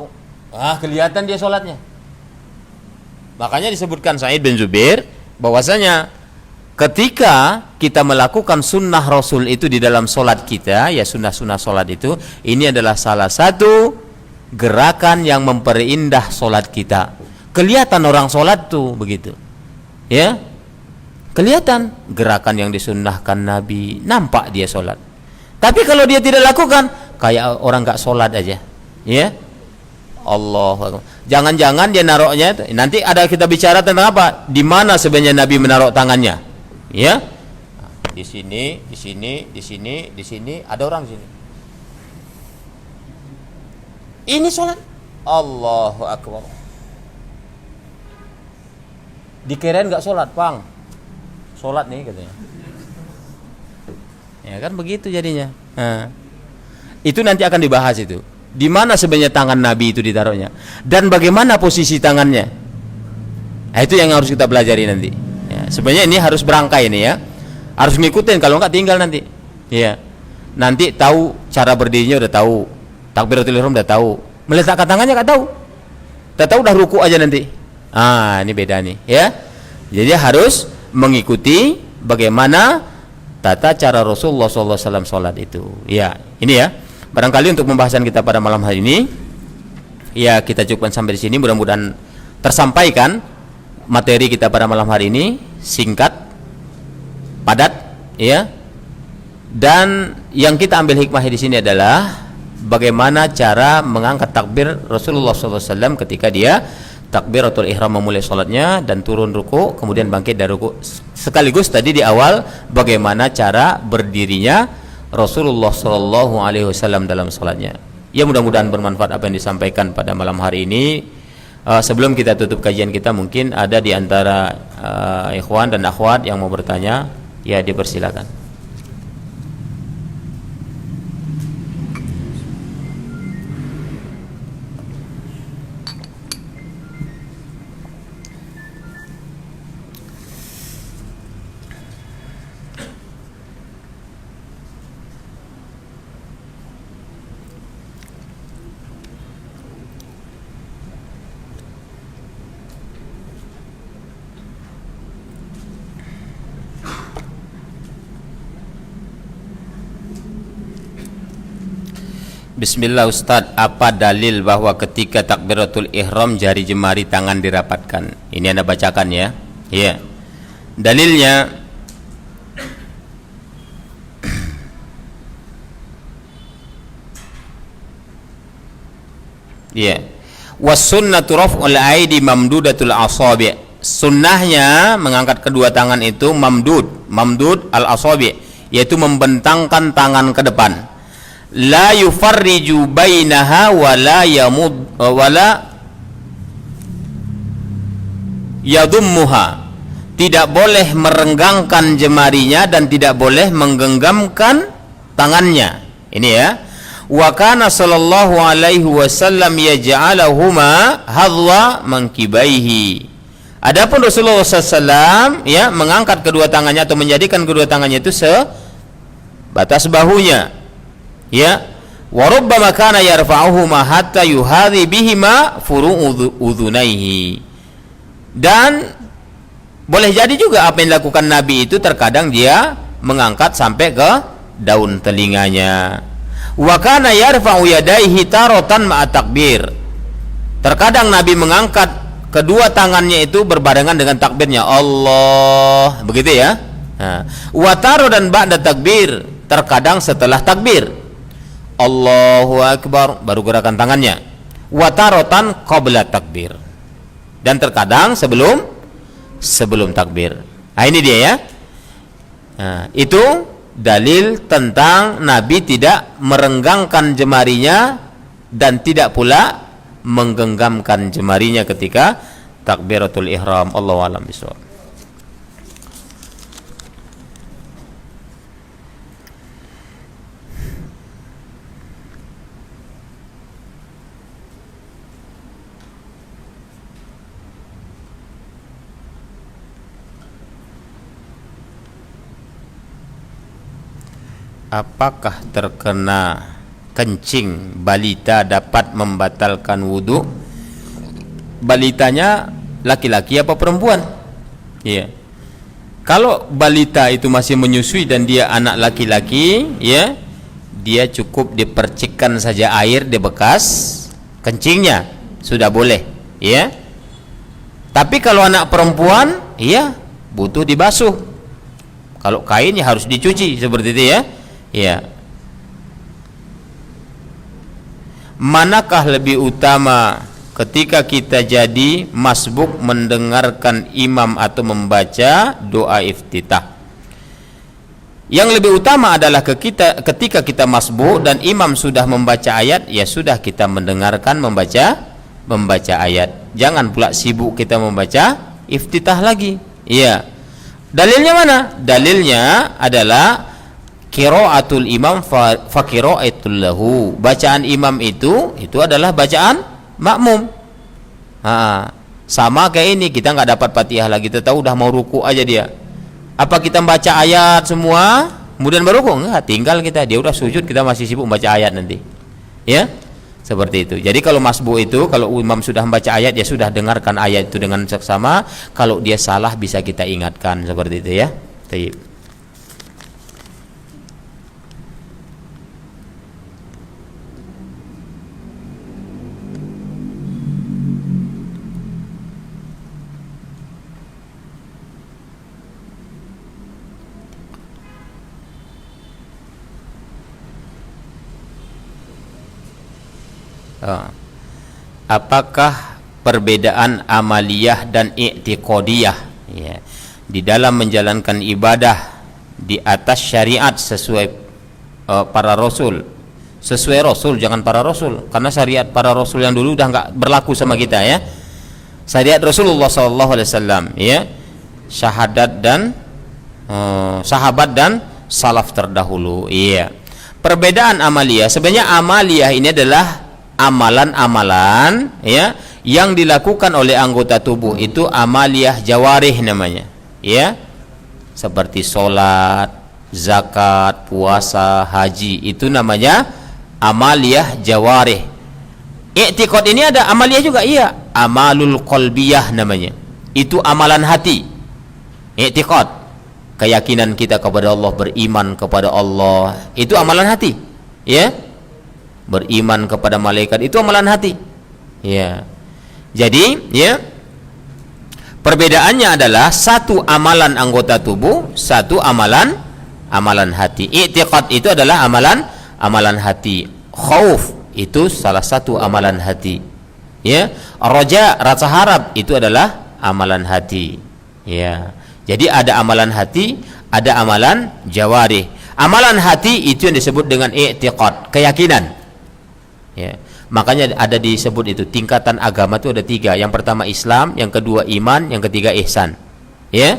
kelihatan dia sholatnya. Makanya disebutkan Sa'id bin Jubair bahwasanya ketika kita melakukan sunnah Rasul itu di dalam sholat kita, ya sunnah-sunnah sholat itu, ini adalah salah satu gerakan yang memperindah sholat kita. Kelihatan orang sholat tuh begitu, ya, kelihatan gerakan yang disunnahkan Nabi, nampak dia sholat. Tapi kalau dia tidak lakukan, kayak orang nggak sholat aja, ya. Allah, jangan-jangan dia naruhnya, nanti ada kita bicara tentang apa, di mana sebenarnya Nabi menaruh tangannya, ya, di sini, di sini, di sini, di sini, ada orang di sini. Ini sholat, Allahu Akbar. Dikirain nggak sholat, Pang, sholat nih katanya. Ya kan begitu jadinya. Itu nanti akan dibahas itu. Di mana sebenarnya tangan Nabi itu ditaruhnya dan bagaimana posisi tangannya. Nah, itu yang harus kita pelajari nanti. Ya, sebenarnya ini harus berangkai ini ya. Harus ngikutin, kalau enggak tinggal nanti. Ya. Nanti tahu cara berdirinya udah tahu. Takbiratul ihram udah tahu. Meletakkan tangannya enggak tahu. Udah tahu udah ruku aja nanti. Ah, ini beda nih, ya. Jadi harus mengikuti bagaimana tata cara Rasulullah SAW sholat itu. Ya, ini ya. Barangkali untuk pembahasan kita pada malam hari ini, ya kita cukupkan sampai di sini. Mudah-mudahan tersampaikan materi kita pada malam hari ini, singkat, padat, ya. Dan yang kita ambil hikmah di sini adalah bagaimana cara mengangkat takbir Rasulullah SAW ketika dia takbiratul ihram memulai sholatnya dan turun ruku, kemudian bangkit dari ruku. Sekaligus tadi di awal bagaimana cara berdirinya Rasulullah SAW dalam sholatnya. Ya, mudah-mudahan bermanfaat apa yang disampaikan pada malam hari ini. Sebelum kita tutup kajian kita, mungkin ada di antara ikhwan dan akhwat yang mau bertanya, ya dipersilakan. Bismillah Ustaz, apa dalil bahwa ketika takbiratul ihram jari jemari tangan dirapatkan? Ini Anda bacakan ya. Iya. Dalilnya iya. Was sunnatu raf'ul aidi mamdudatul asabi'. Sunnahnya mengangkat kedua tangan itu mamdud al asabi', yaitu membentangkan tangan ke depan. La yufarriju bainaha wala yadummuha. Tidak boleh merenggangkan jemarinya dan tidak boleh menggenggamkan tangannya. Ini ya. Wa kana sallallahu alaihi wasallam yaj'alahuma hadwa mankibaihi. Adapun Rasulullah SAW ya mengangkat kedua tangannya atau menjadikan kedua tangannya itu sebatas bahunya. Ya, wa rubbama kana yarfa'uhuma hatta yuhadhi bihima furu'u udhunaihi. Dan boleh jadi juga apa yang dilakukan Nabi itu terkadang dia mengangkat sampai ke daun telinganya. Wa kana yarfa'u yadayhi taratan ma'a takbir. Terkadang Nabi mengangkat kedua tangannya itu berbarengan dengan takbirnya, Allah, begitu ya. Nah, wa taro dan ba'da takbir, terkadang setelah takbir, Allahu Akbar, baru gerakan tangannya. Watarotan qabla takbir, dan terkadang sebelum takbir. Nah, ini dia ya. Nah, itu dalil tentang Nabi tidak merenggangkan jemarinya dan tidak pula menggenggamkan jemarinya ketika takbiratul ihram. Allahu a'lam bishawab. Apakah terkena kencing balita dapat membatalkan wudhu? Balitanya laki-laki apa perempuan? Ya. Kalau balita itu masih menyusui dan dia anak laki-laki, ya, dia cukup dipercikkan saja air di bekas kencingnya, sudah boleh, ya. Tapi kalau anak perempuan, ya, butuh dibasuh. Kalau kain ya harus dicuci seperti itu ya. Ya. Manakah lebih utama ketika kita jadi masbuk mendengarkan imam atau membaca doa iftitah? Yang lebih utama adalah ketika kita masbuk dan imam sudah membaca ayat, ya sudah kita mendengarkan membaca ayat. Jangan pula sibuk kita membaca iftitah lagi. Iya. Dalilnya mana? Dalilnya adalah qiraatul imam fa qiraatul lahu. Bacaan imam itu adalah bacaan makmum. Sama kayak ini, kita nggak dapat Fatihah lagi, kita tahu udah mau ruku aja dia. Apa kita baca ayat semua kemudian baru ruku? Enggak, tinggal kita, dia udah sujud, kita masih sibuk baca ayat nanti. Ya? Seperti itu. Jadi kalau masbu itu, kalau imam sudah membaca ayat, ya sudah dengarkan ayat itu dengan seksama. Kalau dia salah bisa kita ingatkan, seperti itu ya. Baik. Apakah perbedaan amaliyah dan i'tiqadiyah ya, di dalam menjalankan ibadah di atas syariat sesuai para rasul, sesuai rasul, jangan para rasul, karena syariat para rasul yang dulu udah nggak berlaku sama kita ya. Syariat Rasulullah SAW ya, syahadat dan sahabat dan salaf terdahulu. Iya. Perbedaan amaliyah, sebenarnya amaliyah ini adalah amalan-amalan ya yang dilakukan oleh anggota tubuh, itu amaliyah jawarih namanya ya, seperti sholat, zakat, puasa, haji, itu namanya amaliyah jawarih. I'tiqad ini ada amaliyah juga, iya, amalul qalbiyah namanya, itu amalan hati. I'tiqad, keyakinan kita kepada Allah, beriman kepada Allah, itu amalan hati ya. Beriman kepada malaikat, itu amalan hati ya. Jadi ya, perbedaannya adalah satu amalan anggota tubuh, satu amalan hati. I'tiqad itu adalah amalan hati. Khauf itu salah satu amalan hati ya. Raja, rasa harap, itu adalah amalan hati ya. Jadi ada amalan hati, ada amalan jawarih. Amalan hati itu yang disebut dengan i'tiqad, keyakinan ya. Makanya ada disebut itu tingkatan agama itu ada 3. Yang pertama Islam, yang kedua iman, yang ketiga ihsan ya.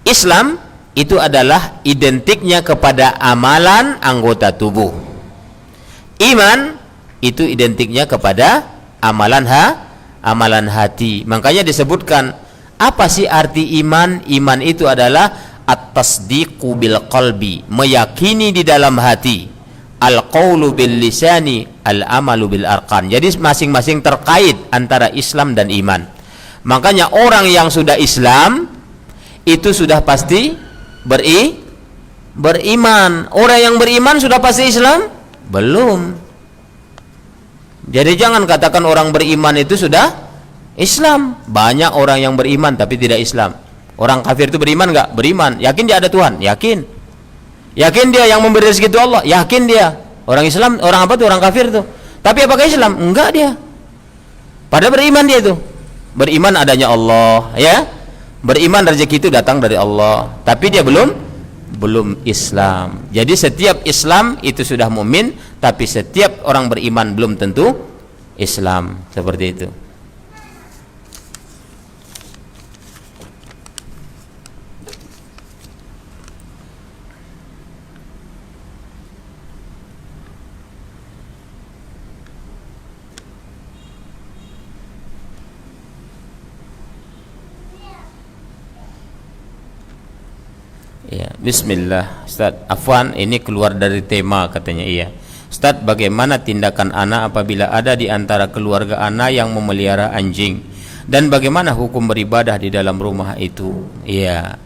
Islam itu adalah identiknya kepada amalan anggota tubuh. Iman itu identiknya kepada amalan hati. Makanya disebutkan, apa sih arti iman? Iman itu adalah at-tasdiqu bil qalbi, meyakini di dalam hati, al-qawlu bil lisani, al-amalu bil arkan. Jadi masing-masing terkait antara Islam dan iman. Makanya orang yang sudah Islam itu sudah pasti beriman. Orang yang beriman sudah pasti Islam? Belum. Jadi jangan katakan orang beriman itu sudah Islam. Banyak orang yang beriman tapi tidak Islam. Orang kafir itu beriman enggak? Beriman. Yakin dia ada Tuhan? Yakin. Yakin dia yang memberi rezeki itu Allah? Yakin dia. Orang Islam, orang apa tuh? Orang kafir tuh. Tapi apakah Islam? Enggak dia. Padahal beriman dia tuh. Beriman adanya Allah, ya. Beriman rezeki itu datang dari Allah. Tapi dia belum Islam. Jadi setiap Islam itu sudah mukmin, tapi setiap orang beriman belum tentu Islam. Seperti itu. Ya, bismillah. Ustaz, afwan, ini keluar dari tema katanya. Iya. Ustaz, bagaimana tindakan anak apabila ada di antara keluarga anak yang memelihara anjing? Dan bagaimana hukum beribadah di dalam rumah itu? Iya.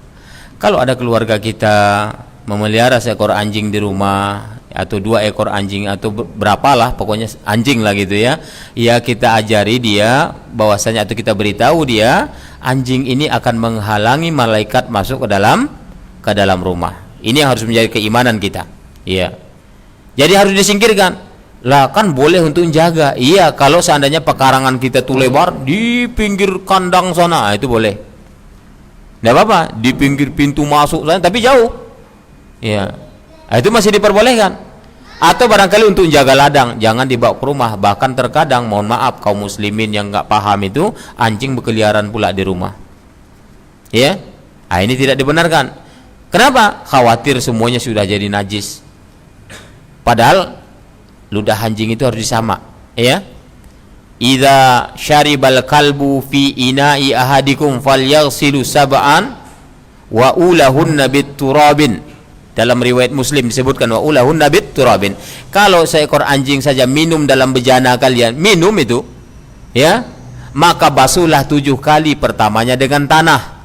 Kalau ada keluarga kita memelihara seekor anjing di rumah, atau 2 ekor anjing, atau berapalah, pokoknya anjing lah gitu ya. Ya, kita ajari dia bahwasanya, atau kita beritahu dia, anjing ini akan menghalangi malaikat masuk ke dalam rumah. Ini yang harus menjadi keimanan kita. Iya. Jadi harus disingkirkan. Lah kan boleh untuk menjaga. Iya, kalau seandainya pekarangan kita tuh lebar di pinggir kandang sana, itu boleh. Enggak apa-apa, di pinggir pintu masuk sana tapi jauh. Iya. Nah, itu masih diperbolehkan. Atau barangkali untuk menjaga ladang, jangan dibawa ke rumah. Bahkan terkadang, mohon maaf, kaum muslimin yang enggak paham itu, anjing berkeliaran pula di rumah. Ya. Nah, ini tidak dibenarkan. Kenapa? Khawatir semuanya sudah jadi najis. Padahal ludah anjing itu harus disamak, ya. Idza syaribal kalbu fi ina'i ahadikum falyaghsilu sab'an wa ulahunna bit-turabin. Dalam riwayat Muslim disebutkan wa ulahunna bit-turabin. Kalau seekor anjing saja minum dalam bejana kalian, minum itu, ya, maka basuhlah 7 kali, pertamanya dengan tanah.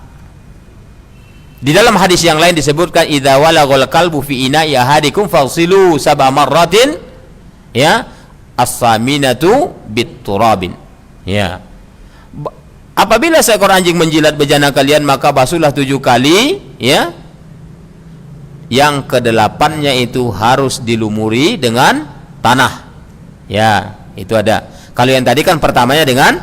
Di dalam hadis yang lain disebutkan idza walaghal kalbu fi ina'i ahadikum faghsilu sab'a marratin, ya, as-saminatu bit-turabin. Ya. Apabila seekor anjing menjilat bejana kalian, maka basuhlah 7 kali, ya. Yang ke-8-nya itu harus dilumuri dengan tanah. Ya, itu ada. Kalau yang tadi kan pertamanya dengan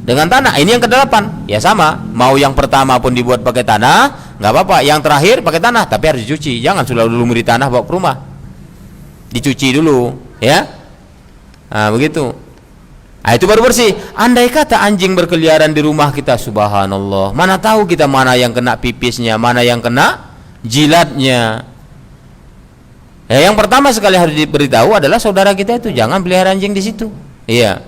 tanah. Ini yang ke-8. Ya sama, mau yang pertama pun dibuat pakai tanah, nggak apa-apa. Yang terakhir pakai tanah, tapi harus dicuci. Jangan selalu lumuri tanah bawa ke rumah. Dicuci dulu, ya. Nah, begitu. Nah, itu baru bersih. Andai kata anjing berkeliaran di rumah kita, subhanallah, mana tahu kita mana yang kena pipisnya, mana yang kena jilatnya. Ya, yang pertama sekali harus diberitahu adalah saudara kita itu jangan pelihara anjing di situ. Iya.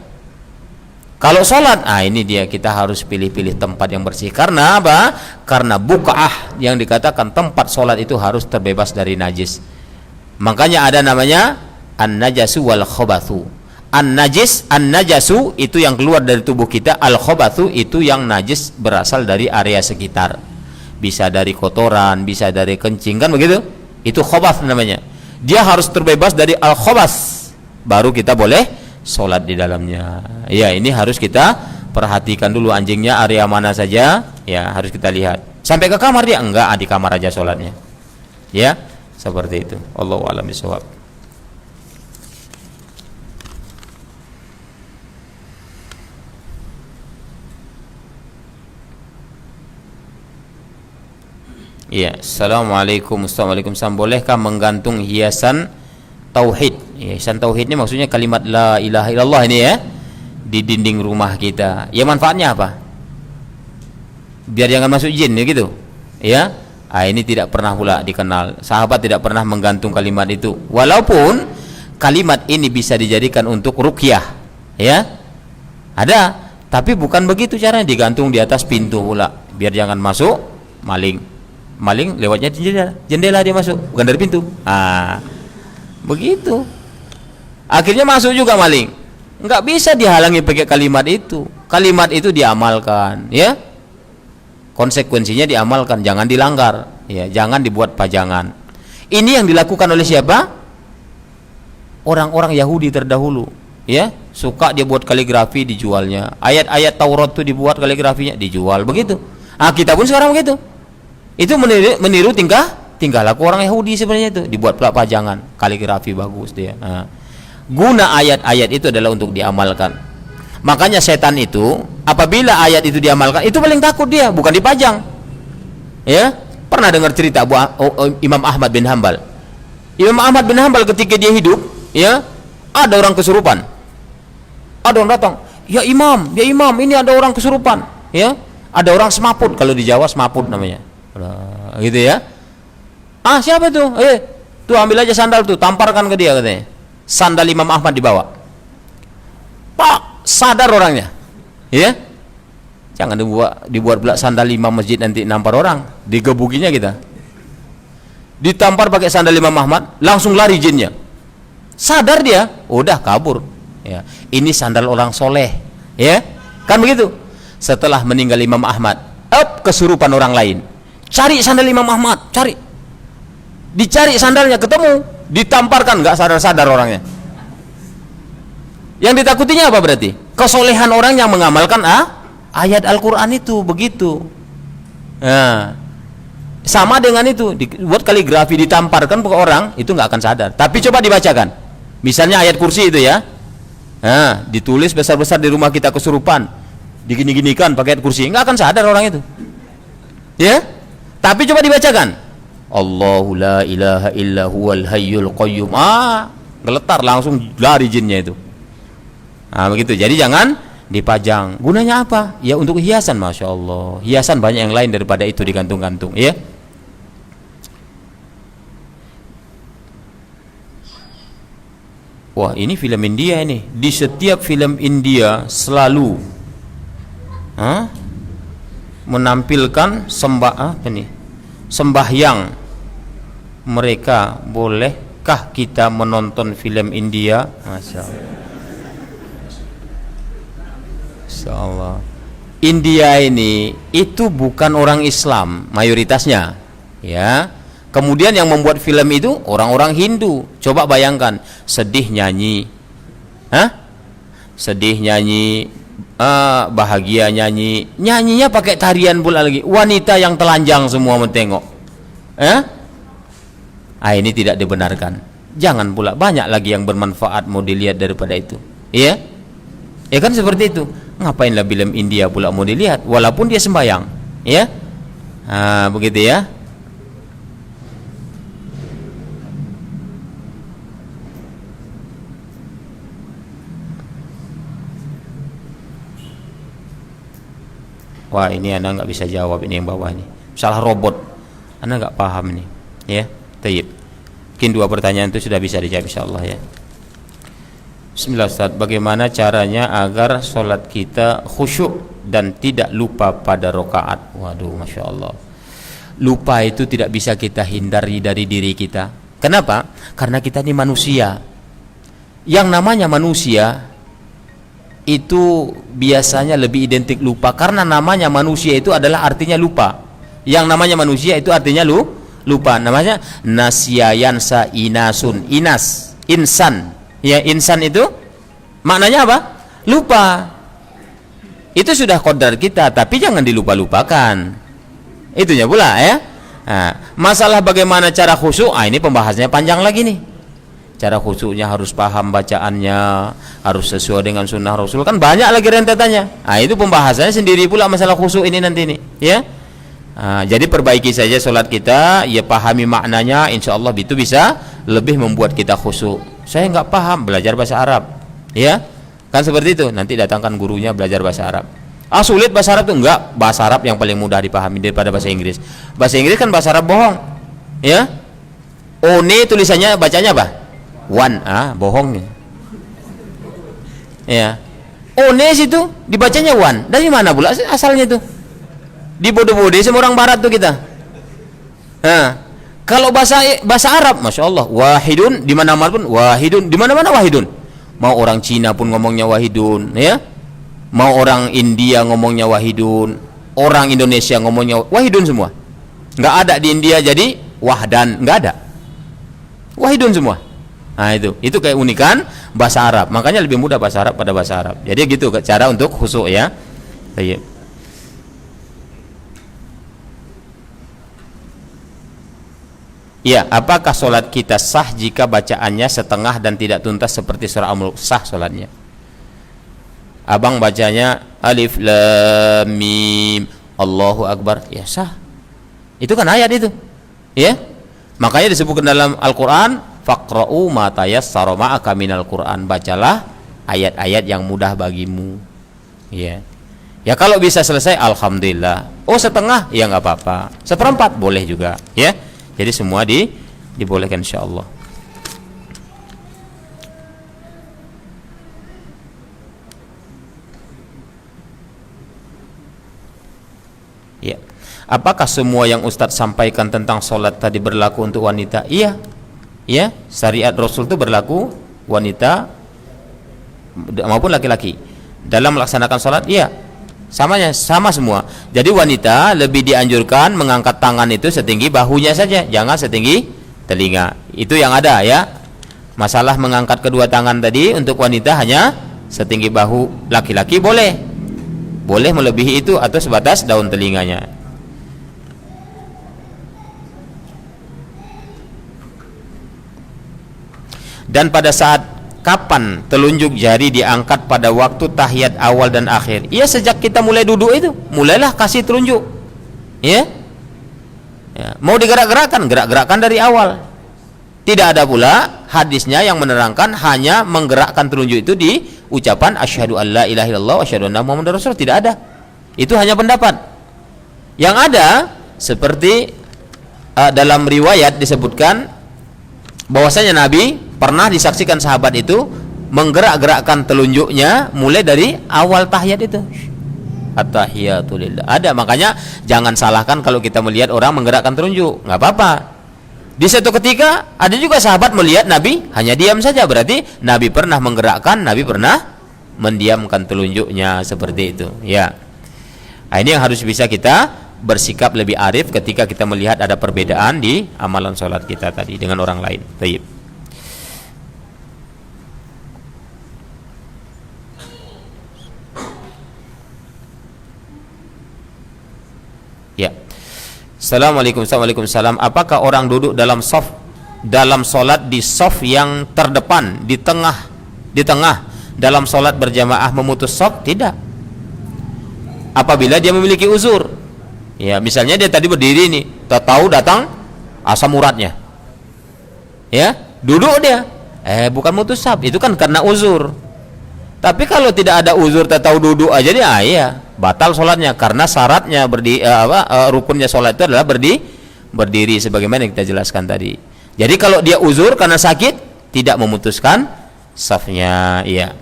Kalau sholat, ini dia, kita harus pilih-pilih tempat yang bersih. Karena apa? Karena buqa'ah, yang dikatakan tempat sholat itu harus terbebas dari najis. Makanya ada namanya an-najasu wal khobathu. An-najasu itu yang keluar dari tubuh kita, al-khobathu itu yang najis berasal dari area sekitar. Bisa dari kotoran, bisa dari kencing, kan begitu? Itu khobath namanya. Dia harus terbebas dari al-khobath, baru kita boleh sholat di dalamnya. Ya, ini harus kita perhatikan dulu anjingnya area mana saja, ya harus kita lihat. Sampai ke kamar dia enggak, di kamar aja sholatnya. Ya, seperti itu. Allahu a'lam bishawab. Ya, assalamualaikum. Bolehkah menggantung hiasan tauhid? Hiasan tauhid ini maksudnya kalimat la ilaha illallah ini, ya, di dinding rumah kita. Ya, manfaatnya apa? Biar jangan masuk jin, ya gitu. Ya. Ini tidak pernah pula dikenal. Sahabat tidak pernah menggantung kalimat itu. Walaupun kalimat ini bisa dijadikan untuk ruqyah, ya. Ada, tapi bukan begitu caranya, digantung di atas pintu pula, biar jangan masuk maling. Maling lewatnya jendela dia masuk, bukan dari pintu. Begitu. Akhirnya masuk juga maling. Enggak bisa dihalangi pakai kalimat itu. Kalimat itu diamalkan, ya. Konsekuensinya diamalkan, jangan dilanggar, ya, jangan dibuat pajangan. Ini yang dilakukan oleh siapa? Orang-orang Yahudi terdahulu, ya. Suka dia buat kaligrafi, dijualnya. Ayat-ayat Taurat itu dibuat kaligrafinya, dijual, begitu. Kita pun sekarang begitu. Itu meniru tingkah laku orang Yahudi sebenarnya, itu dibuat pajangan, kaligrafi bagus dia. Guna ayat-ayat itu adalah untuk diamalkan. Makanya setan itu apabila ayat itu diamalkan, itu paling takut dia, bukan dipajang. Ya, pernah dengar cerita Imam Ahmad bin Hanbal. Imam Ahmad bin Hanbal ketika dia hidup, ya, ada orang kesurupan. Ada orang datang, ya imam, ini ada orang kesurupan, ya. Ada orang semaput, kalau di Jawa semaput namanya. Gitu ya. Siapa tuh? Tuh ambil aja sandal tuh, tamparkan ke dia, katanya. Sandal Imam Ahmad dibawa. Pak, sadar orangnya. Ya. Jangan dibuat pula sandal imam masjid nanti nampar orang, digebukinya kita. Ditampar pakai sandal Imam Ahmad, langsung lari jinnya. Sadar dia, udah kabur. Ya. Ini sandal orang soleh. Ya. Kan begitu. Setelah meninggal Imam Ahmad, kesurupan orang lain. Cari sandal Imam Ahmad, cari. Dicari sandalnya, ketemu, ditamparkan, nggak sadar-sadar orangnya. Yang ditakutinya apa berarti? Kesolehan orang yang mengamalkan ayat Al-Quran itu, begitu. Nah, sama dengan itu, dibuat kaligrafi, ditamparkan ke orang, itu nggak akan sadar. Tapi coba dibacakan. Misalnya ayat kursi itu, ya. Nah, ditulis besar-besar di rumah kita kesurupan, digini-ginikan pakai ayat kursi, nggak akan sadar orang itu. Ya. Tapi coba dibacakan, Allahu la ilaha illa huwal hayyul qayyum. Geletar, langsung lari jinnya itu. Begitu. Jadi jangan dipajang. Gunanya apa? Ya untuk hiasan, masya Allah. Hiasan banyak yang lain daripada itu digantung-gantung, ya. wah ini film India ini. Di setiap film India selalu menampilkan sembahyang. Mereka, bolehkah kita menonton film India? Masya Allah. India ini itu bukan orang Islam mayoritasnya, ya. Kemudian yang membuat film itu orang-orang Hindu. Coba bayangkan, sedih nyanyi, sedih nyanyi, bahagia nyanyi, nyanyinya pakai tarian pula lagi. Wanita yang telanjang semua mentengok, ini tidak dibenarkan. Jangan pula, banyak lagi yang bermanfaat mau dilihat daripada itu, ya kan seperti itu. Ngapainlah film India pula mau dilihat, walaupun dia sembahyang, ya. Begitu ya. Wah, ini Anda nggak bisa jawab, ini yang bawah ini. Salah robot. Anda nggak paham ini, ya. Tayyib. Mungkin 2 pertanyaan itu sudah bisa dijawab insyaallah ya. Bismillah Ustaz, bagaimana caranya agar sholat kita khusyuk dan tidak lupa pada rakaat? Waduh, Masya Allah. Lupa itu tidak bisa kita hindari dari diri kita. Kenapa? Karena kita ini manusia. Yang namanya manusia itu biasanya lebih identik lupa, karena namanya manusia itu adalah artinya lupa. Yang namanya manusia itu artinya lupa. Namanya nasya yansa inasun, insan. Ya, insan itu maknanya apa? Lupa. Itu sudah qadar kita, tapi jangan dilupa-lupakan. Itunya pula ya. Masalah bagaimana cara khusyuk, ini pembahasannya panjang lagi nih. Cara khusyuknya harus paham bacaannya, harus sesuai dengan sunnah Rasul, kan banyak lagi rentetannya. Itu pembahasannya sendiri pula masalah khusyuk ini nanti nih, ya. Jadi perbaiki saja sholat kita, ya pahami maknanya, insya Allah itu bisa lebih membuat kita khusyuk. Saya nggak paham, belajar bahasa Arab, ya kan seperti itu. Nanti datangkan gurunya, belajar bahasa Arab. Sulit bahasa Arab tuh enggak, bahasa Arab yang paling mudah dipahami daripada bahasa Inggris. Bahasa Inggris kan bahasa Arab bohong, ya. One tulisannya bacanya apa? One, bohong nih, ya. One situ dibacanya one. Dari mana pula asalnya tuh? Dibodoh-bodoh sama orang barat tuh kita. Kalau bahasa Arab, Masya Allah, wahidun, di mana-mana pun wahidun, di mana-mana wahidun. Mau orang Cina pun ngomongnya wahidun, ya. Mau orang India ngomongnya wahidun, orang Indonesia ngomongnya wahidun semua. Nggak ada di India jadi wahdan, nggak ada. Wahidun semua. Itu keunikan bahasa Arab. Makanya lebih mudah bahasa Arab pada bahasa Arab. Jadi gitu cara untuk khusyuk, ya. Baik. Ya, apakah sholat kita sah jika bacaannya setengah dan tidak tuntas seperti surah Al-Mulk? Sah sholatnya. Abang bacanya alif lam mim Allahu akbar, ya sah. Itu kan ayat itu, ya. Makanya disebutkan dalam Al-Quran, faqra'u ma tayassara ma'aka minal Quran, bacalah ayat-ayat yang mudah bagimu, ya. Ya kalau bisa selesai alhamdulillah. Setengah, ya nggak apa-apa. Seperempat boleh juga, ya. Jadi semua dibolehkan insyaallah. Ya. Apakah semua yang Ustadz sampaikan tentang sholat tadi berlaku untuk wanita? Iya. Ya, syariat Rasul itu berlaku wanita maupun laki-laki. Dalam melaksanakan sholat, iya. Sama semua. Jadi wanita lebih dianjurkan mengangkat tangan itu setinggi bahunya saja, jangan setinggi telinga. Itu yang ada, ya. Masalah mengangkat kedua tangan tadi untuk wanita hanya setinggi bahu, laki-laki boleh melebihi itu atau sebatas daun telinganya. Dan pada saat kapan telunjuk jari diangkat pada waktu tahiyat awal dan akhir? Ya sejak kita mulai duduk itu, mulailah kasih telunjuk, ya. Mau gerak-gerakkan dari awal. Tidak ada pula hadisnya yang menerangkan hanya menggerakkan telunjuk itu di ucapan asyhadu alla ilaha illallah wa asyhadu anna muhammadar rasul. Tidak ada. Itu hanya pendapat. Yang ada seperti dalam riwayat disebutkan bahwasanya Nabi pernah disaksikan sahabat itu menggerak-gerakkan telunjuknya mulai dari awal tahiyat itu. At-tahiyatulillah. Ada, makanya jangan salahkan kalau kita melihat orang menggerakkan telunjuk, nggak apa-apa. Di satu ketika ada juga sahabat melihat Nabi hanya diam saja, berarti Nabi pernah menggerakkan, Nabi pernah mendiamkan telunjuknya, seperti itu. Ya. Nah, ini yang harus bisa kita bersikap lebih arif ketika kita melihat ada perbedaan di amalan sholat kita tadi dengan orang lain. Baik. Ya. Assalamualaikum. Waalaikumsalam. Apakah orang duduk dalam sholat di shaf yang terdepan, di tengah dalam sholat berjamaah memutus shaf? Tidak. Apabila dia memiliki uzur. Ya, misalnya dia tadi berdiri nih, tahu datang asam uratnya. Ya, duduk dia. Bukan mutus shaf, itu kan karena uzur. Tapi kalau tidak ada uzur, tahu duduk aja dia, ya batal sholatnya, karena syaratnya rukunnya sholat itu adalah berdiri sebagaimana yang kita jelaskan tadi. Jadi kalau dia uzur karena sakit, tidak memutuskan shafnya. Ya.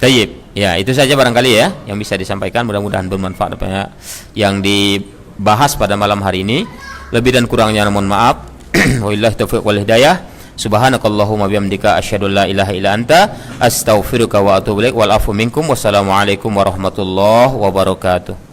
Tayyib. Ya, itu saja barangkali ya yang bisa disampaikan, mudah-mudahan bermanfaat apa ya yang dibahas pada malam hari ini. Lebih dan kurangnya mohon maaf. Wabillahi taufiq wal hidayah. Subhanakallahumma bihamdika asyhadu an la ilaha illa anta astaghfiruka wa atubu ilaik wal afu minkum. Wassalamualaikum warahmatullahi wabarakatuh.